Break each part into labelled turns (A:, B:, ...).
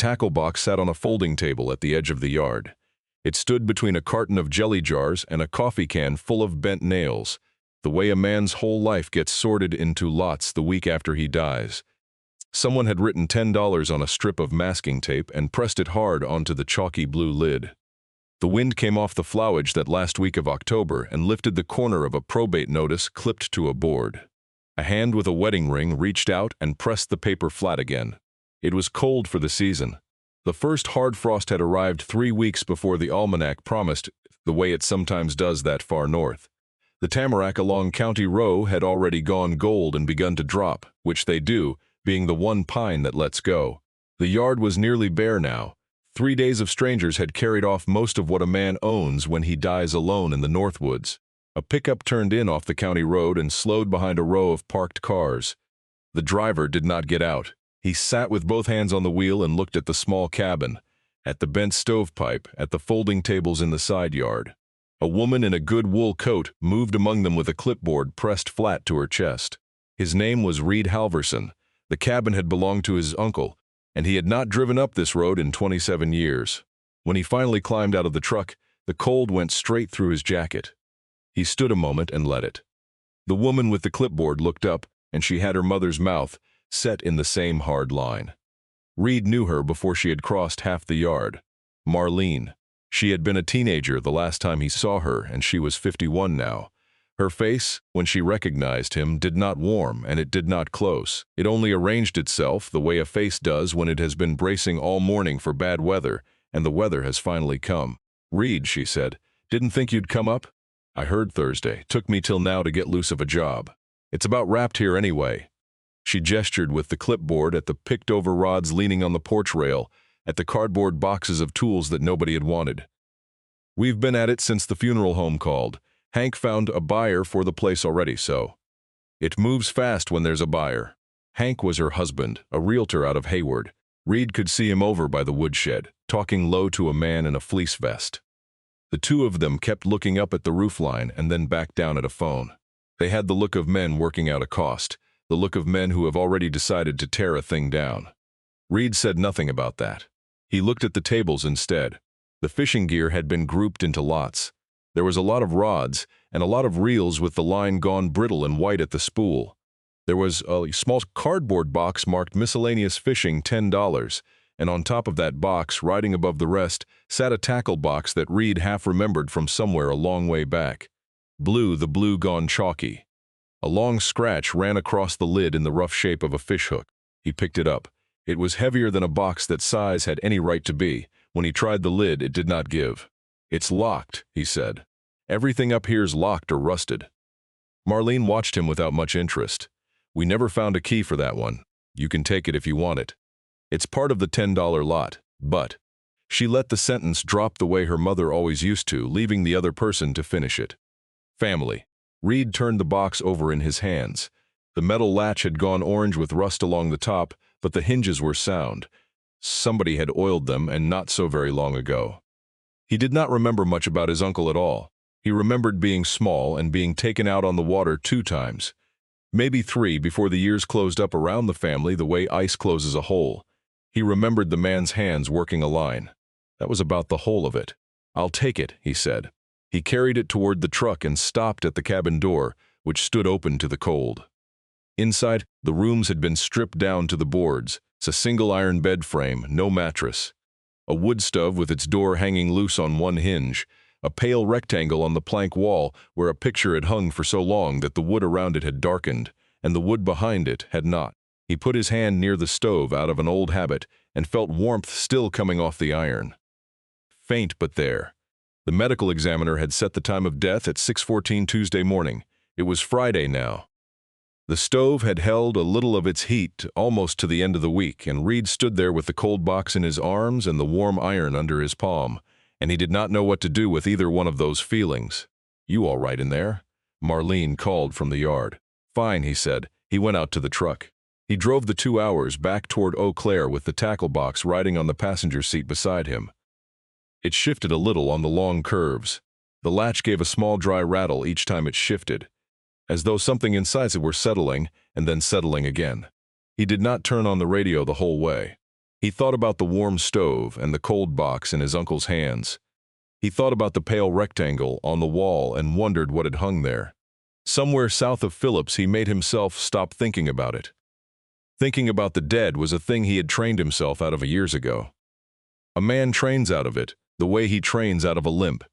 A: tackle box sat on a folding table at the edge of the yard. It stood between a carton of jelly jars and a coffee can full of bent nails, the way a man's whole life gets sorted into lots the week after he dies. Someone had written $10 on a strip of masking tape and pressed it hard onto the chalky blue lid. The wind came off the flowage that last week of October and lifted the corner of a probate notice clipped to a board. A hand with a wedding ring reached out and pressed the paper flat again. It was cold for the season. The first hard frost had arrived 3 weeks before the almanac promised, the way it sometimes does that far north. The tamarack along County Row had already gone gold and begun to drop, which they do, being the one pine that lets go. The yard was nearly bare now. 3 days of strangers had carried off most of what a man owns when he dies alone in the Northwoods. A pickup turned in off the county road and slowed behind a row of parked cars. The driver did not get out. He sat with both hands on the wheel and looked at the small cabin, at the bent stovepipe, at the folding tables in the side yard. A woman in a good wool coat moved among them with a clipboard pressed flat to her chest. His name was Reed Halverson. The cabin had belonged to his uncle, and he had not driven up this road in 27 years. When he finally climbed out of the truck, the cold went straight through his jacket. He stood a moment and let it. The woman with the clipboard looked up, and she had her mother's mouth set in the same hard line. Reed knew her before she had crossed half the yard. Marlene. She had been a teenager the last time he saw her, and she was 51 now. Her face, when she recognized him, did not warm, and it did not close. It only arranged itself the way a face does when it has been bracing all morning for bad weather, and the weather has finally come. "Reed," she said, "didn't think you'd come up? I heard Thursday. Took me till now to get loose of a job. It's about wrapped here anyway." She gestured with the clipboard at the picked-over rods leaning on the porch rail, at the cardboard boxes of tools that nobody had wanted. "We've been at it since the funeral home called. Hank found a buyer for the place already, so. It moves fast when there's a buyer." Hank was her husband, a realtor out of Hayward. Reed could see him over by the woodshed, talking low to a man in a fleece vest. The two of them kept looking up at the roofline and then back down at a phone. They had the look of men working out a cost, the look of men who have already decided to tear a thing down. Reed said nothing about that. He looked at the tables instead. The fishing gear had been grouped into lots. There was a lot of rods and a lot of reels with the line gone brittle and white at the spool. There was a small cardboard box marked miscellaneous fishing $10, and on top of that box, riding above the rest, sat a tackle box that Reed half remembered from somewhere a long way back. Blue, the blue gone chalky. A long scratch ran across the lid in the rough shape of a fishhook. He picked it up. It was heavier than a box that size had any right to be. When he tried the lid, it did not give. "It's locked," he said. "Everything up here's locked or rusted." Marlene watched him without much interest. "We never found a key for that one. You can take it if you want it. It's part of the $10 lot, but..." She let the sentence drop the way her mother always used to, leaving the other person to finish it. "Family." Reed turned the box over in his hands. The metal latch had gone orange with rust along the top, but the hinges were sound. Somebody had oiled them, and not so very long ago. He did not remember much about his uncle at all. He remembered being small and being taken out on the water 2 times. Maybe 3 before the years closed up around the family the way ice closes a hole. He remembered the man's hands working a line. That was about the whole of it. "I'll take it," he said. He carried it toward the truck and stopped at the cabin door, which stood open to the cold. Inside, the rooms had been stripped down to the boards. It's a single iron bed frame, no mattress. A wood stove with its door hanging loose on one hinge. A pale rectangle on the plank wall where a picture had hung for so long that the wood around it had darkened, and the wood behind it had not. He put his hand near the stove out of an old habit and felt warmth still coming off the iron. Faint but there. The medical examiner had set the time of death at 6:14 Tuesday morning. It was Friday now. The stove had held a little of its heat almost to the end of the week, and Reed stood there with the cold box in his arms and the warm iron under his palm, and he did not know what to do with either one of those feelings. "You all right in there?" Marlene called from the yard. "Fine," he said. He went out to the truck. He drove the 2 hours back toward Eau Claire with the tackle box riding on the passenger seat beside him. It shifted a little on the long curves. The latch gave a small dry rattle each time it shifted, as though something inside it were settling and then settling again. He did not turn on the radio the whole way. He thought about the warm stove and the cold box in his uncle's hands. He thought about the pale rectangle on the wall and wondered what had hung there. Somewhere south of Phillips, he made himself stop thinking about it. Thinking about the dead was a thing he had trained himself out of years ago. A man trains out of it, the way he trains out of a limp,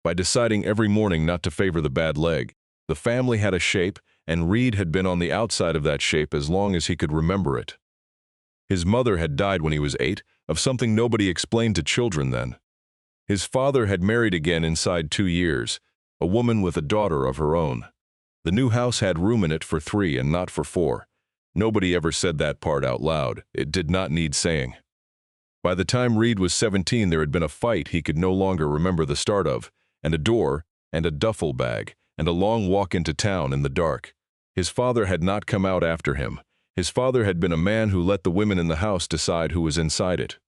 A: by deciding every morning not to favor the bad leg. The family had a shape, and Reed had been on the outside of that shape as long as he could remember it. His mother had died when he was 8, of something nobody explained to children then. His father had married again inside 2 years, a woman with a daughter of her own. The new house had room in it for 3 and not for 4. Nobody ever said that part out loud. It did not need saying. By the time Reed was 17, there had been a fight he could no longer remember the start of, and a door, and a duffel bag, and a long walk into town in the dark. His father had not come out after him. His father had been a man who let the women in the house decide who was inside it.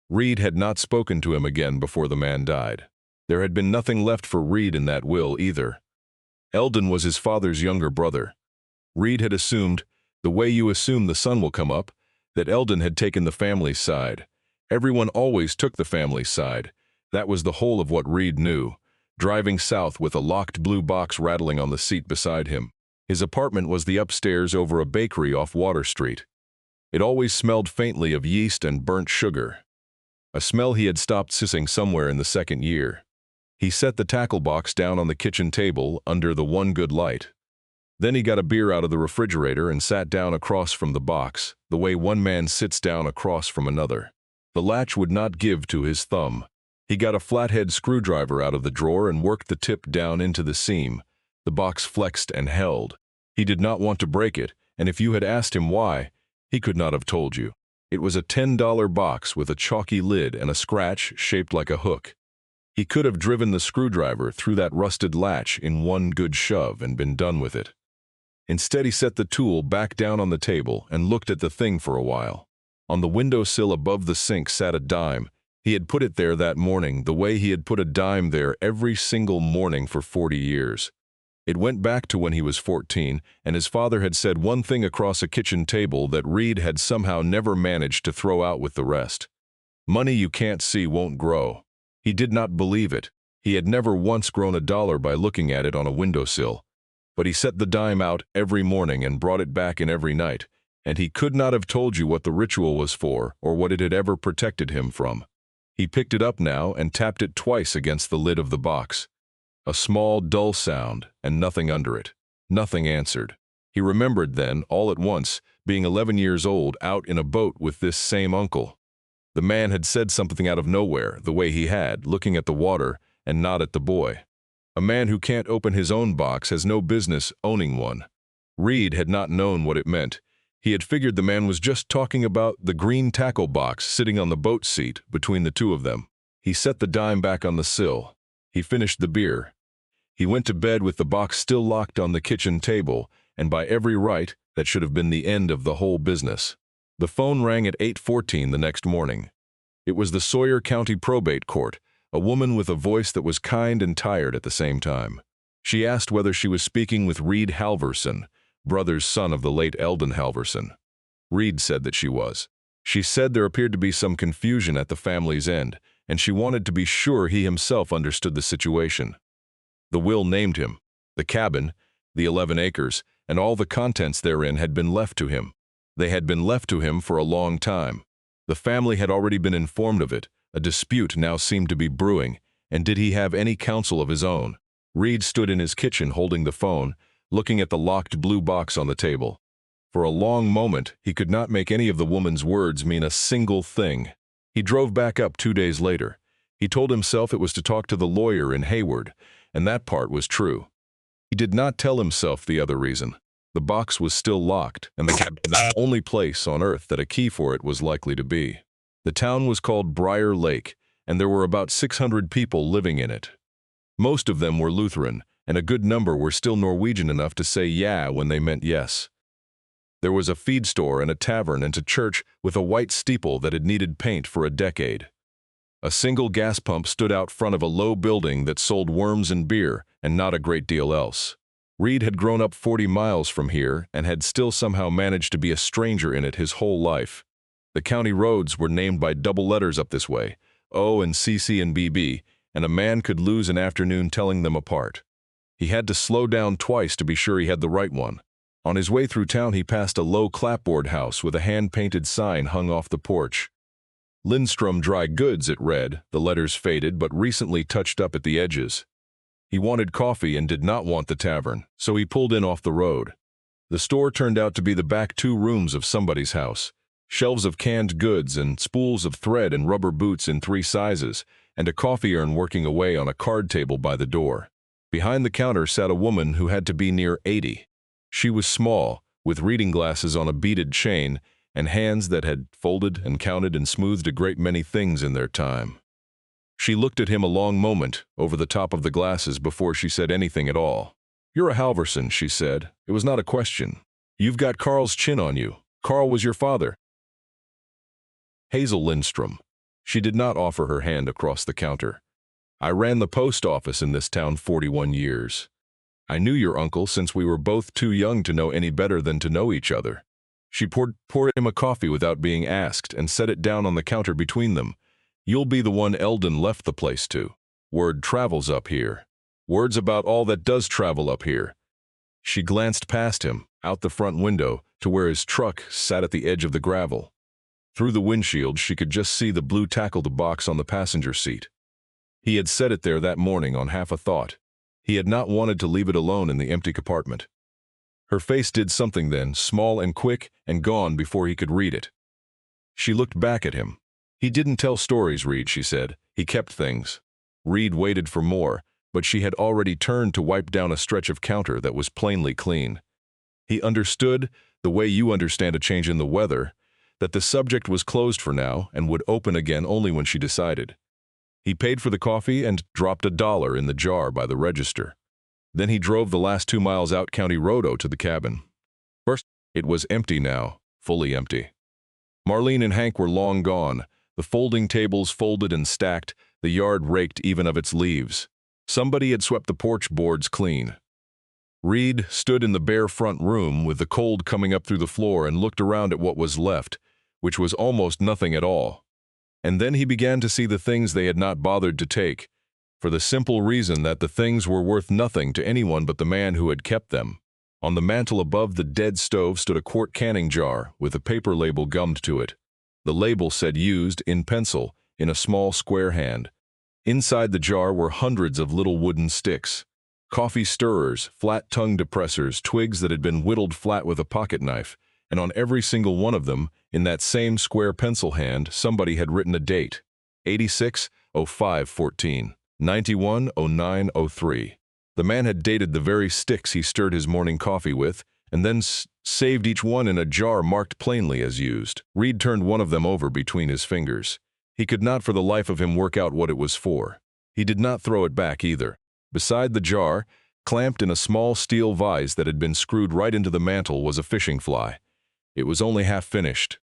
A: Reed had not spoken to him again before the man died. There had been nothing left for Reed in that will either. Eldon was his father's younger brother. Reed had assumed, the way you assume the sun will come up, that Eldon had taken the family's side. Everyone always took the family's side. That was the whole of what Reed knew, driving south with a locked blue box rattling on the seat beside him. His apartment was the upstairs over a bakery off Water Street. It always smelled faintly of yeast and burnt sugar, a smell he had stopped sissing somewhere in the 2nd year. He set the tackle box down on the kitchen table under the one good light. Then he got a beer out of the refrigerator and sat down across from the box, the way one man sits down across from another. The latch would not give to his thumb. He got a flathead screwdriver out of the drawer and worked the tip down into the seam. The box flexed and held. He did not want to break it, and if you had asked him why, he could not have told you. It was a $10 box with a chalky lid and a scratch shaped like a hook. He could have driven the screwdriver through that rusted latch in one good shove and been done with it. Instead, he set the tool back down on the table and looked at the thing for a while. On the windowsill above the sink sat a dime. He had put it there that morning the way he had put a dime there every single morning for 40 years. It went back to when he was 14, and his father had said one thing across a kitchen table that Reed had somehow never managed to throw out with the rest. Money you can't see won't grow. He did not believe it. He had never once grown a dollar by looking at it on a windowsill. But he set the dime out every morning and brought it back in every night, and he could not have told you what the ritual was for or what it had ever protected him from. He picked it up now and tapped it twice against the lid of the box. A small, dull sound, and nothing under it. Nothing answered. He remembered then, all at once, being 11 years old out in a boat with this same uncle. The man had said something out of nowhere, the way he had, looking at the water and not at the boy. A man who can't open his own box has no business owning one. Reed had not known what it meant. He had figured the man was just talking about the green tackle box sitting on the boat seat between the two of them. He set the dime back on the sill. He finished the beer. He went to bed with the box still locked on the kitchen table, and by every right, that should have been the end of the whole business. The phone rang at 8:14 the next morning. It was the Sawyer County Probate Court, a woman with a voice that was kind and tired at the same time. She asked whether she was speaking with Reed Halverson, brother's son of the late Eldon Halverson. Reed said that she was. She said there appeared to be some confusion at the family's end, and she wanted to be sure he himself understood the situation. The will named him. The cabin, the 11 acres, and all the contents therein had been left to him. They had been left to him for a long time. The family had already been informed of it. A dispute now seemed to be brewing, and did he have any counsel of his own? Reed stood in his kitchen holding the phone, looking at the locked blue box on the table. For a long moment, he could not make any of the woman's words mean a single thing. He drove back up 2 days later. He told himself it was to talk to the lawyer in Hayward, and that part was true. He did not tell himself the other reason. The box was still locked, and the cabin was the only place on earth that a key for it was likely to be. The town was called Briar Lake, and there were about 600 people living in it. Most of them were Lutheran, and a good number were still Norwegian enough to say yeah when they meant yes. There was a feed store and a tavern and a church with a white steeple that had needed paint for a decade. A single gas pump stood out front of a low building that sold worms and beer, and not a great deal else. Reed had grown up 40 miles from here and had still somehow managed to be a stranger in it his whole life. The county roads were named by double letters up this way, O and CC and BB, and a man could lose an afternoon telling them apart. He had to slow down twice to be sure he had the right one. On his way through town he passed a low clapboard house with a hand-painted sign hung off the porch. Lindstrom Dry Goods, it read, the letters faded but recently touched up at the edges. He wanted coffee and did not want the tavern, so he pulled in off the road. The store turned out to be the back 2 rooms of somebody's house. Shelves of canned goods and spools of thread and rubber boots in 3 sizes, and a coffee urn working away on a card table by the door. Behind the counter sat a woman who had to be near 80. She was small, with reading glasses on a beaded chain, and hands that had folded and counted and smoothed a great many things in their time. She looked at him a long moment, over the top of the glasses, before she said anything at all. "You're a Halverson," she said. It was not a question. "You've got Carl's chin on you. Carl was your father." Hazel Lindstrom. She did not offer her hand across the counter. "I ran the post office in this town 41 years. I knew your uncle since we were both too young to know any better than to know each other." She poured him a coffee without being asked and set it down on the counter between them. "You'll be the one Eldon left the place to. Word travels up here. Word's about all that does travel up here." She glanced past him, out the front window, to where his truck sat at the edge of the gravel. Through the windshield she could just see the blue tackled box on the passenger seat. He had set it there that morning on half a thought. He had not wanted to leave it alone in the empty compartment. Her face did something then, small and quick, and gone before he could read it. She looked back at him. "He didn't tell stories, Reed," she said. "He kept things." Reed waited for more, but she had already turned to wipe down a stretch of counter that was plainly clean. He understood, the way you understand a change in the weather, that the subject was closed for now and would open again only when she decided. He paid for the coffee and dropped $1 in the jar by the register. Then he drove the last 2 miles out County Road to the cabin. First, it was empty now, fully empty. Marlene and Hank were long gone, the folding tables folded and stacked, the yard raked even of its leaves. Somebody had swept the porch boards clean. Reed stood in the bare front room with the cold coming up through the floor and looked around at what was left, which was almost nothing at all. And then he began to see the things they had not bothered to take, for the simple reason that the things were worth nothing to anyone but the man who had kept them. On the mantel above the dead stove stood a quart canning jar with a paper label gummed to it. The label said "used" in pencil in a small square hand. Inside the jar were hundreds of little wooden sticks. Coffee stirrers, flat-tongue depressors, twigs that had been whittled flat with a pocket knife, and on every single one of them, in that same square pencil hand, somebody had written a date: 86/05/14, 91/09/03. The man had dated the very sticks he stirred his morning coffee with, and then saved each one in a jar marked plainly as used. Reed turned one of them over between his fingers. He could not for the life of him work out what it was for. He did not throw it back either. Beside the jar, clamped in a small steel vise that had been screwed right into the mantel, was a fishing fly. It was only half finished.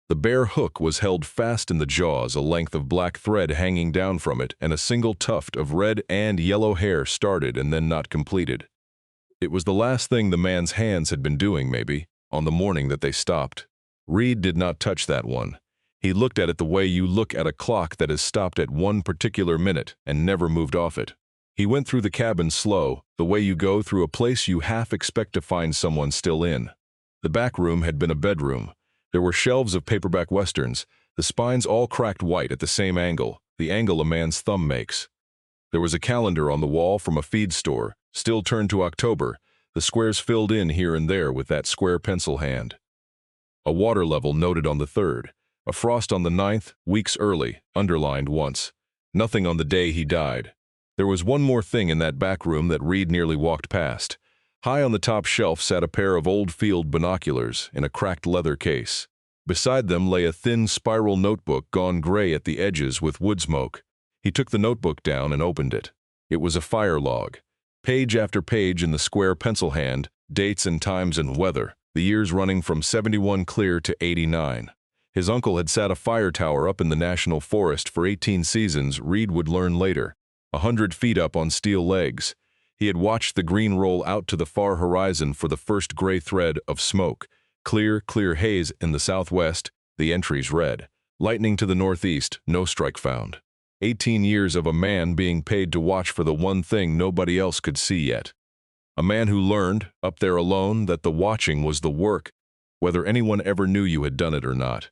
A: The bare hook was held fast in the jaws, a length of black thread hanging down from it, and a single tuft of red and yellow hair started and then not completed. It was the last thing the man's hands had been doing, maybe, on the morning that they stopped. Reed did not touch that one. He looked at it the way you look at a clock that has stopped at one particular minute and never moved off it. He went through the cabin slow, the way you go through a place you half expect to find someone still in. The back room had been a bedroom. There were shelves of paperback westerns, the spines all cracked white at the same angle, the angle a man's thumb makes. There was a calendar on the wall from a feed store, still turned to October, the squares filled in here and there with that square pencil hand. A water level noted on the 3rd, a frost on the 9th, weeks early, underlined once. Nothing on the day he died. There was one more thing in that back room that Reed nearly walked past. High on the top shelf sat a pair of old field binoculars in a cracked leather case. Beside them lay a thin spiral notebook gone gray at the edges with wood smoke. He took the notebook down and opened it. It was a fire log. Page after page in the square pencil hand, dates and times and weather, the years running from 71 clear to 89. His uncle had sat a fire tower up in the national forest for 18 seasons, Reed would learn later. 100 feet up on steel legs. He had watched the green roll out to the far horizon for the first gray thread of smoke, clear haze in the southwest, The entries read, "Lightning to the northeast, no strike found. 18 years of a man being paid to watch for the one thing nobody else could see yet. A man who learned, up there alone, that the watching was the work, whether anyone ever knew you had done it or not."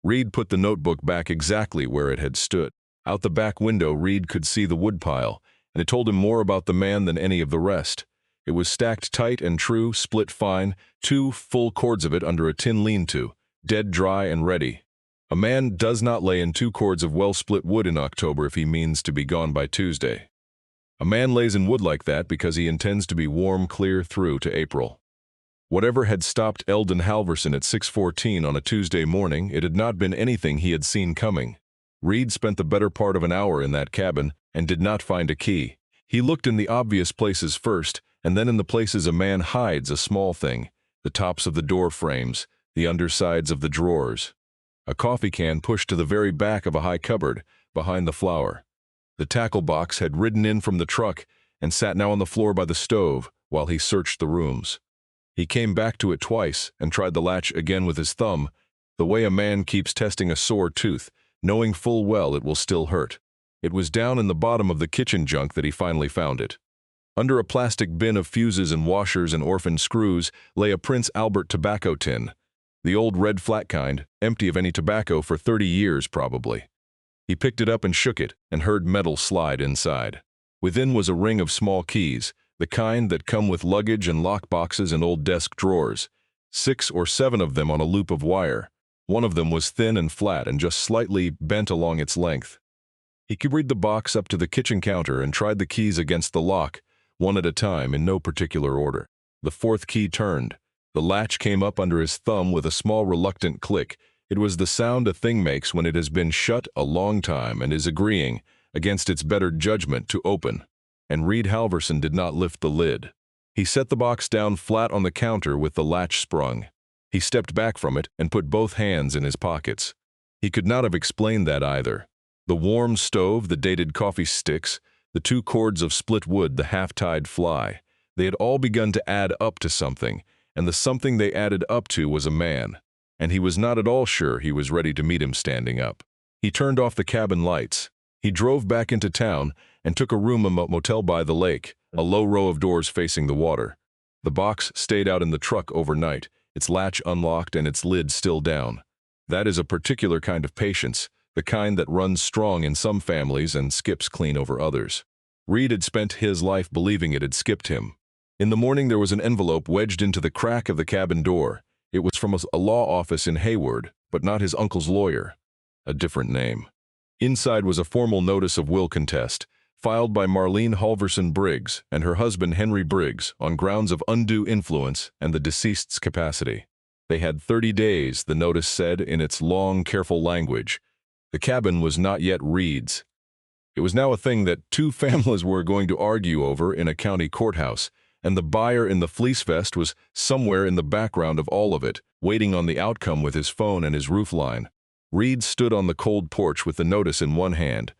A: Reed put the notebook back exactly where it had stood. Out the back window, Reed could see the woodpile, and it told him more about the man than any of the rest. It was stacked tight and true, split fine, 2 full cords of it under a tin lean-to, dead dry and ready. A man does not lay in 2 cords of well-split wood in October if he means to be gone by Tuesday. A man lays in wood like that because he intends to be warm clear through to April. Whatever had stopped Eldon Halverson at 6:14 on a Tuesday morning, it had not been anything he had seen coming. Reed spent the better part of an hour in that cabin and did not find a key. He looked in the obvious places first, and then in the places a man hides a small thing: the tops of the door frames, the undersides of the drawers. A coffee can pushed to the very back of a high cupboard, behind the flour. The tackle box had ridden in from the truck and sat now on the floor by the stove while he searched the rooms. He came back to it twice and tried the latch again with his thumb, the way a man keeps testing a sore tooth, knowing full well it will still hurt. It was down in the bottom of the kitchen junk that he finally found it. Under a plastic bin of fuses and washers and orphan screws lay a Prince Albert tobacco tin, the old red flat kind, empty of any tobacco for 30 years probably. He picked it up and shook it, and heard metal slide inside. Within was a ring of small keys, the kind that come with luggage and lock boxes and old desk drawers, 6 or 7 of them on a loop of wire. One of them was thin and flat and just slightly bent along its length. He carried the box up to the kitchen counter and tried the keys against the lock, one at a time in no particular order. The 4th key turned. The latch came up under his thumb with a small reluctant click. It was the sound a thing makes when it has been shut a long time and is agreeing, against its better judgment, to open. And Reed Halverson did not lift the lid. He set the box down flat on the counter with the latch sprung. He stepped back from it and put both hands in his pockets. He could not have explained that either. The warm stove, the dated coffee sticks, the 2 cords of split wood, the half-tied fly, they had all begun to add up to something, and the something they added up to was a man. And he was not at all sure he was ready to meet him standing up. He turned off the cabin lights. He drove back into town and took a room in a motel by the lake, a low row of doors facing the water. The box stayed out in the truck overnight, its latch unlocked and its lid still down. That is a particular kind of patience, the kind that runs strong in some families and skips clean over others. Reed had spent his life believing it had skipped him. In the morning there was an envelope wedged into the crack of the cabin door. It was from a law office in Hayward, but not his uncle's lawyer. A different name. Inside was a formal notice of will contest, filed by Marlene Halverson Briggs and her husband Henry Briggs on grounds of undue influence and the deceased's capacity. They had 30 days, the notice said in its long, careful language. The cabin was not yet Reed's. It was now a thing that 2 families were going to argue over in a county courthouse, and the buyer in the fleece vest was somewhere in the background of all of it, waiting on the outcome with his phone and his roofline. Reed stood on the cold porch with the notice in one hand.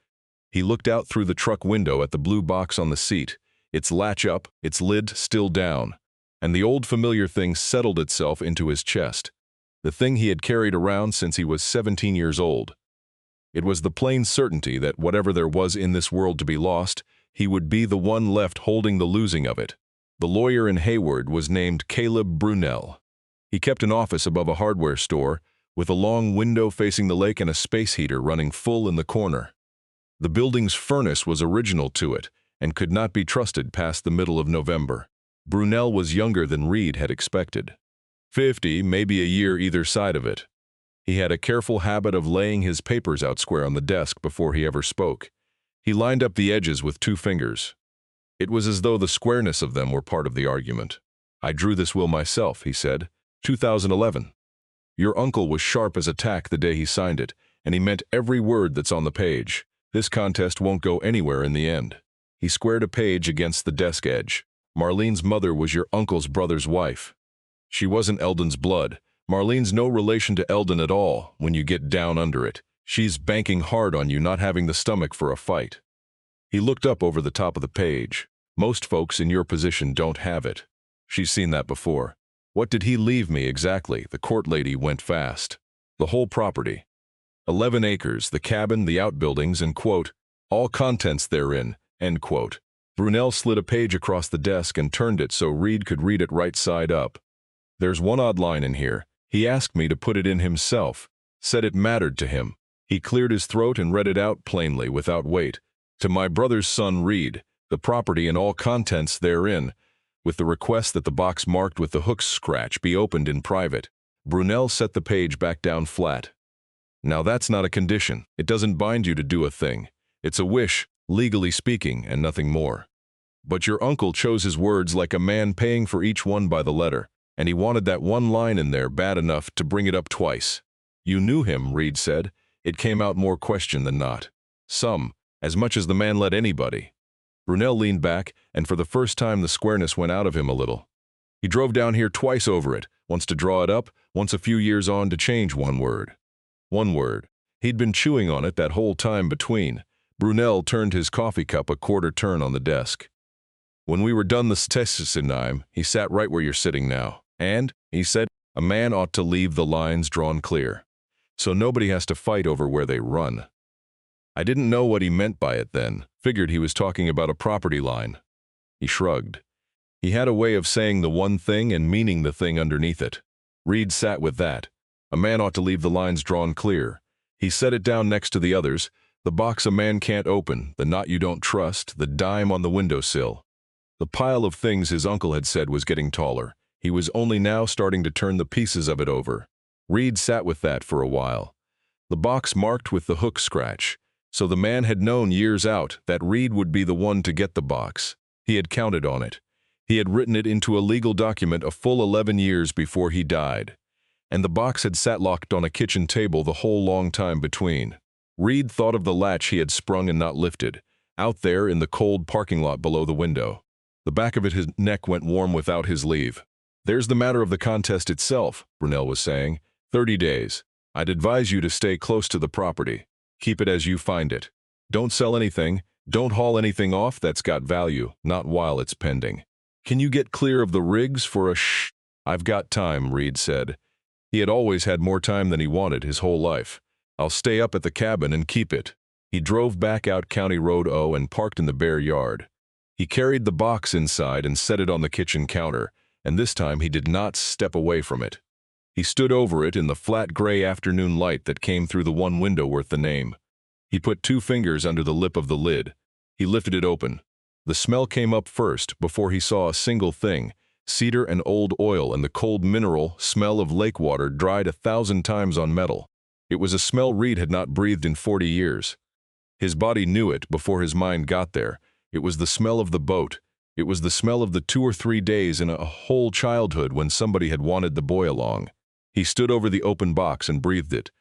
A: He looked out through the truck window at the blue box on the seat, its latch up, its lid still down, and the old familiar thing settled itself into his chest, the thing he had carried around since he was 17 years old. It was the plain certainty that whatever there was in this world to be lost, he would be the one left holding the losing of it. The lawyer in Hayward was named Caleb Brunel. He kept an office above a hardware store, with a long window facing the lake and a space heater running full in the corner. The building's furnace was original to it, and could not be trusted past the middle of November. Brunel was younger than Reed had expected. 50, maybe a year either side of it. He had a careful habit of laying his papers out square on the desk before he ever spoke. He lined up the edges with 2 fingers. It was as though the squareness of them were part of the argument. "I drew this will myself," he said. 2011. Your uncle was sharp as a tack the day he signed it, and he meant every word that's on the page. This contest won't go anywhere in the end. He squared a page against the desk edge. Marlene's mother was your uncle's brother's wife. She wasn't Eldon's blood. Marlene's no relation to Eldon at all, when you get down under it. She's banking hard on you not having the stomach for a fight. He looked up over the top of the page. Most folks in your position don't have it. She's seen that before. What did he leave me exactly? The court lady went fast. The whole property. 11 acres, the cabin, the outbuildings, and, quote, all contents therein, end quote. Brunel slid a page across the desk and turned it so Reed could read it right side up. There's one odd line in here. He asked me to put it in himself. Said it mattered to him. He cleared his throat and read it out plainly, without weight. To my brother's son Reed, the property and all contents therein, with the request that the box marked with the hook scratch be opened in private. Brunel set the page back down flat. Now that's not a condition. It doesn't bind you to do a thing. It's a wish, legally speaking, and nothing more. But your uncle chose his words like a man paying for each one by the letter, and he wanted that one line in there bad enough to bring it up twice. You knew him, Reed said. It came out more question than not. Some, as much as the man let anybody. Brunel leaned back, and for the first time the squareness went out of him a little. He drove down here twice over it, once to draw it up, once a few years on to change one word. One word. He'd been chewing on it that whole time between. Brunel turned his coffee cup a quarter turn on the desk. When we were done the stessinime, he sat right where you're sitting now. And, he said, a man ought to leave the lines drawn clear, so nobody has to fight over where they run. I didn't know what he meant by it then, figured he was talking about a property line. He shrugged. He had a way of saying the one thing and meaning the thing underneath it. Reed sat with that. A man ought to leave the lines drawn clear. He set it down next to the others, the box a man can't open, the knot you don't trust, the dime on the windowsill. The pile of things his uncle had said was getting taller. He was only now starting to turn the pieces of it over. Reed sat with that for a while. The box marked with the hook scratch. So the man had known years out that Reed would be the one to get the box. He had counted on it. He had written it into a legal document a full 11 years before he died. And the box had sat locked on a kitchen table the whole long time between. Reed thought of the latch he had sprung and not lifted, out there in the cold parking lot below the window. The back of his neck went warm without his leave. There's the matter of the contest itself, Brunel was saying. 30 days. I'd advise you to stay close to the property. Keep it as you find it. Don't sell anything. Don't haul anything off that's got value, not while it's pending. Can you get clear of the rigs for a shh? I've got time, Reed said. He had always had more time than he wanted his whole life. I'll stay up at the cabin and keep it. He drove back out County Road O and parked in the bare yard. He carried the box inside and set it on the kitchen counter, and this time he did not step away from it. He stood over it in the flat gray afternoon light that came through the one window worth the name. He put 2 fingers under the lip of the lid. He lifted it open. The smell came up first before he saw a single thing, cedar and old oil and the cold mineral smell of lake water dried 1,000 times on metal. It was a smell Reed had not breathed in 40 years. His body knew it before his mind got there. It was the smell of the boat. It was the smell of the 2 or 3 days in a whole childhood when somebody had wanted the boy along. He stood over the open box and breathed it,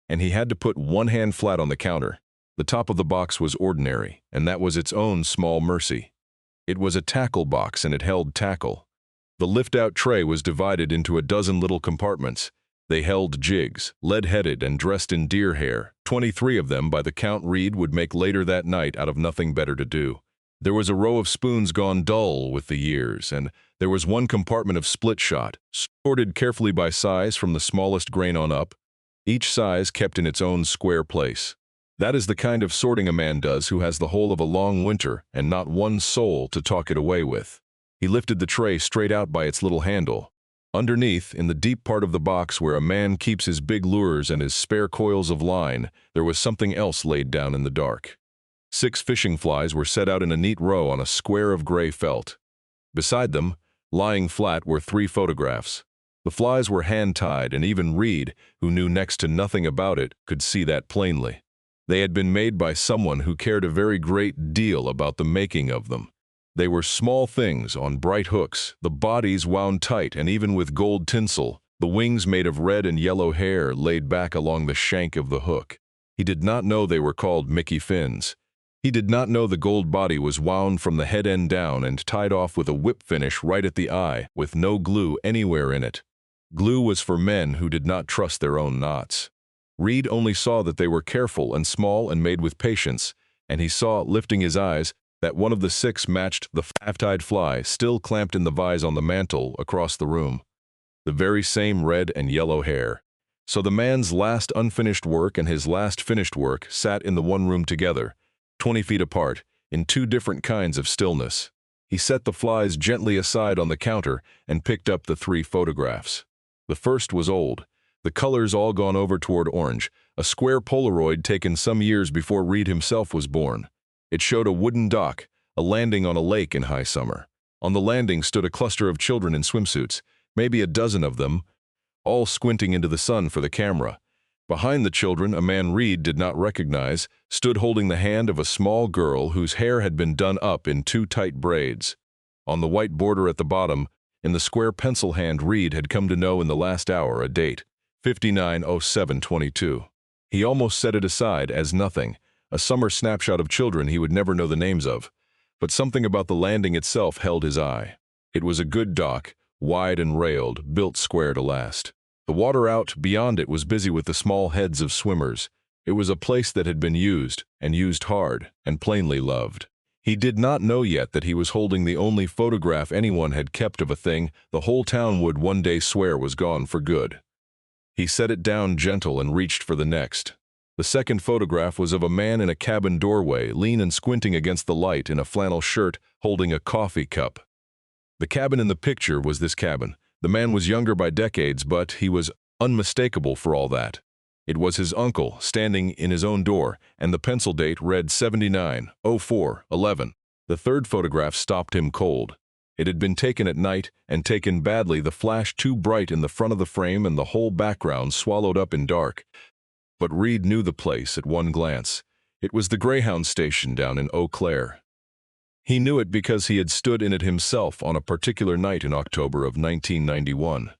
A: and he had to put one hand flat on the counter. The top of the box was ordinary, and that was its own small mercy. It was a tackle box, and it held tackle. The lift-out tray was divided into a dozen little compartments. They held jigs, lead-headed and dressed in deer hair, 23 of them by the count Reed would make later that night out of nothing better to do. There was a row of spoons gone dull with the years, and there was one compartment of split shot, sorted carefully by size from the smallest grain on up, each size kept in its own square place. That is the kind of sorting a man does who has the whole of a long winter and not one soul to talk it away with. He lifted the tray straight out by its little handle. Underneath, in the deep part of the box where a man keeps his big lures and his spare coils of line, there was something else laid down in the dark. 6 fishing flies were set out in a neat row on a square of gray felt. Beside them, lying flat, were 3 photographs. The flies were hand-tied, and even Reed, who knew next to nothing about it, could see that plainly. They had been made by someone who cared a very great deal about the making of them. They were small things on bright hooks, the bodies wound tight and even with gold tinsel, the wings made of red and yellow hair laid back along the shank of the hook. He did not know they were called Mickey fins. He did not know the gold body was wound from the head end down and tied off with a whip finish right at the eye, with no glue anywhere in it. Glue was for men who did not trust their own knots. Reed only saw that they were careful and small and made with patience, and he saw, lifting his eyes, that one of the 6 matched the half-tied fly still clamped in the vise on the mantel across the room. The very same red and yellow hair. So the man's last unfinished work and his last finished work sat in the one room together, 20 feet apart, in two different kinds of stillness. He set the flies gently aside on the counter and picked up the 3 photographs. The first was old, the colors all gone over toward orange, a square Polaroid taken some years before Reed himself was born. It showed a wooden dock, a landing on a lake in high summer. On the landing stood a cluster of children in swimsuits, maybe a dozen of them, all squinting into the sun for the camera. Behind the children, a man Reed did not recognize stood holding the hand of a small girl whose hair had been done up in 2 tight braids. On the white border at the bottom, in the square pencil hand Reed had come to know in the last hour, a date, 59/07/22. He almost set it aside as nothing, a summer snapshot of children he would never know the names of. But something about the landing itself held his eye. It was a good dock, wide and railed, built square to last. The water out beyond it was busy with the small heads of swimmers. It was a place that had been used, and used hard, and plainly loved. He did not know yet that he was holding the only photograph anyone had kept of a thing the whole town would one day swear was gone for good. He set it down gentle and reached for the next. The second photograph was of a man in a cabin doorway, lean and squinting against the light in a flannel shirt, holding a coffee cup. The cabin in the picture was this cabin. The man was younger by decades, but he was unmistakable for all that. It was his uncle, standing in his own door, and the pencil date read 79/04/11. The third photograph stopped him cold. It had been taken at night, and taken badly, the flash too bright in the front of the frame and the whole background swallowed up in dark. But Reed knew the place at one glance. It was the Greyhound station down in Eau Claire. He knew it because he had stood in it himself on a particular night in October of 1991.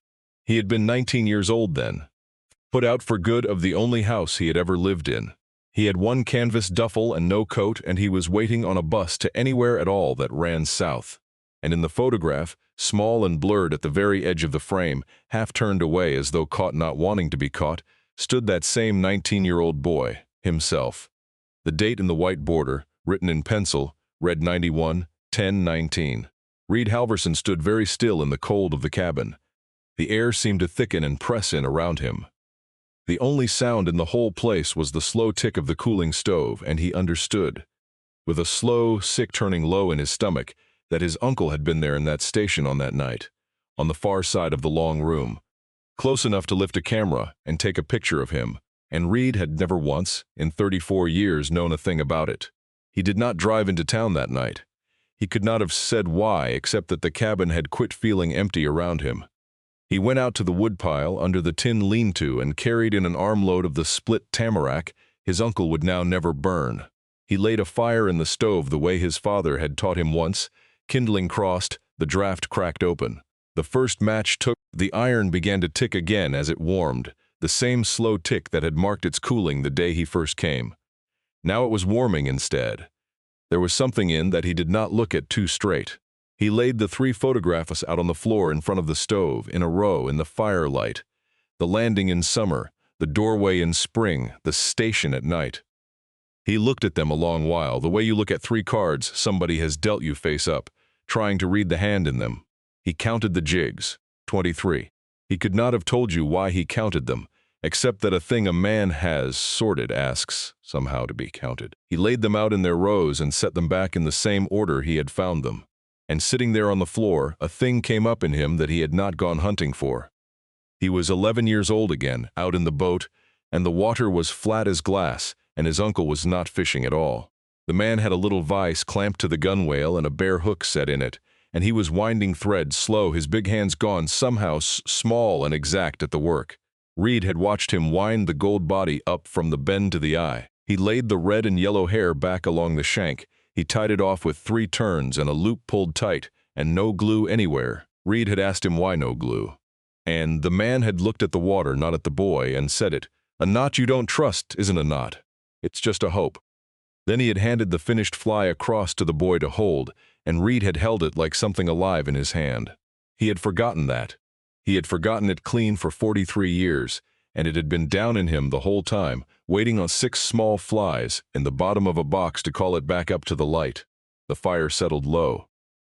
A: He had been 19 years old then, put out for good of the only house he had ever lived in. He had one canvas duffel and no coat, and he was waiting on a bus to anywhere at all that ran south. And in the photograph, small and blurred at the very edge of the frame, half turned away as though caught not wanting to be caught, stood that same 19-year-old boy, himself. The date in the white border, written in pencil, read 91/10/19. Reed Halverson stood very still in the cold of the cabin. The air seemed to thicken and press in around him. The only sound in the whole place was the slow tick of the cooling stove, and he understood, with a slow, sick turning low in his stomach, that his uncle had been there in that station on that night, on the far side of the long room, close enough to lift a camera and take a picture of him, and Reed had never once, in 34 years, known a thing about it. He did not drive into town that night. He could not have said why, except that the cabin had quit feeling empty around him. He went out to the woodpile under the tin lean-to and carried in an armload of the split tamarack his uncle would now never burn. He laid a fire in the stove the way his father had taught him once. Kindling crossed, the draft cracked open. The first match took, the iron began to tick again as it warmed, the same slow tick that had marked its cooling the day he first came. Now it was warming instead. There was something in that he did not look at too straight. He laid the 3 photographs out on the floor in front of the stove, in a row in the firelight. The landing in summer, the doorway in spring, the station at night. He looked at them a long while, the way you look at 3 cards somebody has dealt you face up, trying to read the hand in them. He counted the jigs, 23. He could not have told you why he counted them, except that a thing a man has sorted asks somehow to be counted. He laid them out in their rows and set them back in the same order he had found them. And sitting there on the floor, a thing came up in him that he had not gone hunting for. He was 11 years old again, out in the boat, and the water was flat as glass, and his uncle was not fishing at all. The man had a little vise clamped to the gunwale and a bare hook set in it, and he was winding thread slow, his big hands gone somehow small and exact at the work. Reed had watched him wind the gold body up from the bend to the eye. He laid the red and yellow hair back along the shank. He tied it off with 3 turns and a loop pulled tight, and no glue anywhere. Reed had asked him why no glue. And the man had looked at the water, not at the boy, and said it. A knot you don't trust isn't a knot. It's just a hope. Then he had handed the finished fly across to the boy to hold, and Reed had held it like something alive in his hand. He had forgotten that. He had forgotten it clean for 43 years, and it had been down in him the whole time, waiting on 6 small flies in the bottom of a box to call it back up to the light. The fire settled low.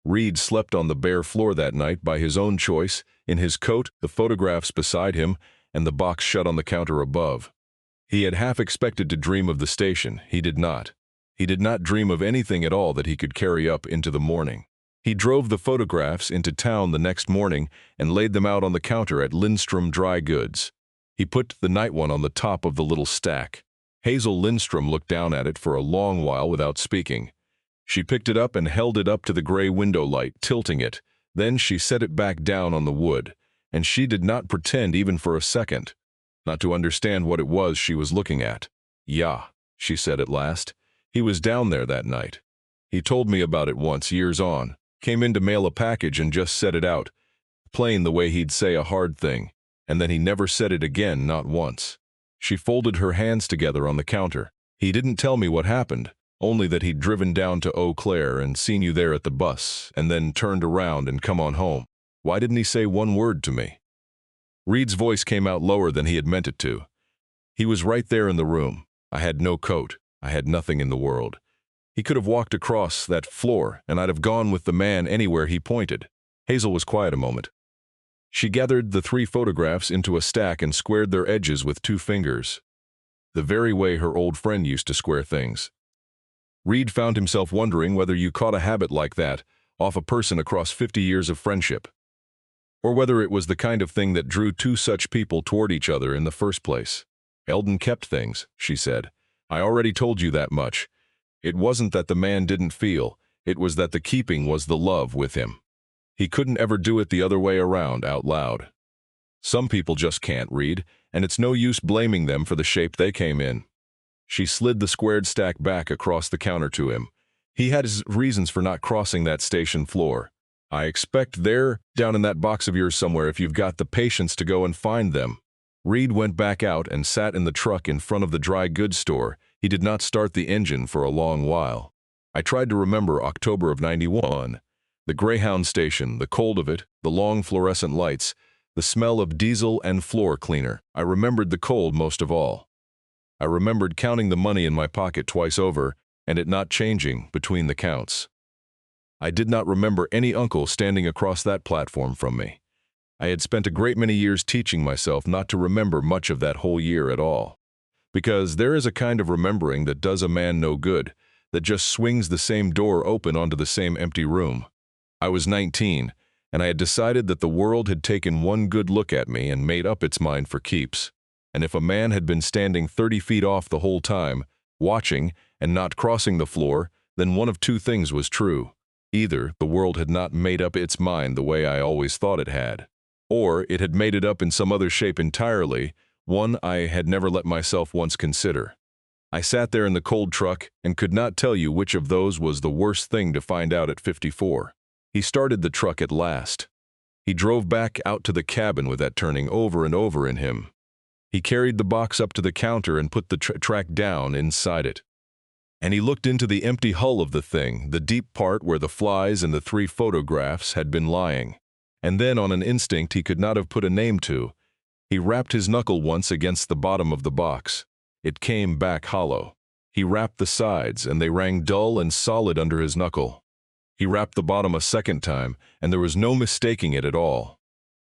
A: Reed slept on the bare floor that night by his own choice, in his coat, the photographs beside him, and the box shut on the counter above. He had half expected to dream of the station. He did not. He did not dream of anything at all that he could carry up into the morning. He drove the photographs into town the next morning and laid them out on the counter at Lindstrom Dry Goods. He put the night one on the top of the little stack. Hazel Lindstrom looked down at it for a long while without speaking. She picked it up and held it up to the gray window light, tilting it. Then she set it back down on the wood, and she did not pretend even for a second not to understand what it was she was looking at. "Yeah," she said at last. "He was down there that night. He told me about it once, years on. Came in to mail a package and just said it out, plain the way he'd say a hard thing, and then he never said it again, not once." She folded her hands together on the counter. "He didn't tell me what happened, only that he'd driven down to Eau Claire and seen you there at the bus, and then turned around and come on home. Why didn't he say one word to me?" Reed's voice came out lower than he had meant it to. "He was right there in the room. I had no coat. I had nothing in the world. He could have walked across that floor, and I'd have gone with the man anywhere he pointed." Hazel was quiet a moment. She gathered the 3 photographs into a stack and squared their edges with 2 fingers, the very way her old friend used to square things. Reed found himself wondering whether you caught a habit like that off a person across 50 years of friendship, or whether it was the kind of thing that drew 2 such people toward each other in the first place. "Eldon kept things," she said. "I already told you that much. It wasn't that the man didn't feel, it was that the keeping was the love with him. He couldn't ever do it the other way around out loud. Some people just can't, Reed, and it's no use blaming them for the shape they came in." She slid the squared stack back across the counter to him. "He had his reasons for not crossing that station floor. I expect they're down in that box of yours somewhere if you've got the patience to go and find them." Reed went back out and sat in the truck in front of the dry goods store. He did not start the engine for a long while. I tried to remember October of '91. The Greyhound station, the cold of it, the long fluorescent lights, the smell of diesel and floor cleaner. I remembered the cold most of all. I remembered counting the money in my pocket twice over, and it not changing between the counts. I did not remember any uncle standing across that platform from me. I had spent a great many years teaching myself not to remember much of that whole year at all. Because there is a kind of remembering that does a man no good, that just swings the same door open onto the same empty room. I was 19, and I had decided that the world had taken one good look at me and made up its mind for keeps. And if a man had been standing 30 feet off the whole time, watching and not crossing the floor, then one of 2 things was true. Either the world had not made up its mind the way I always thought it had, or it had made it up in some other shape entirely, one I had never let myself once consider. I sat there in the cold truck and could not tell you which of those was the worst thing to find out at 54. He started the truck at last. He drove back out to the cabin with that turning over and over in him. He carried the box up to the counter and put the track down inside it. And he looked into the empty hull of the thing, the deep part where the flies and the 3 photographs had been lying. And then, on an instinct he could not have put a name to, he rapped his knuckle once against the bottom of the box. It came back hollow. He rapped the sides, and they rang dull and solid under his knuckle. He rapped the bottom a second time, and there was no mistaking it at all.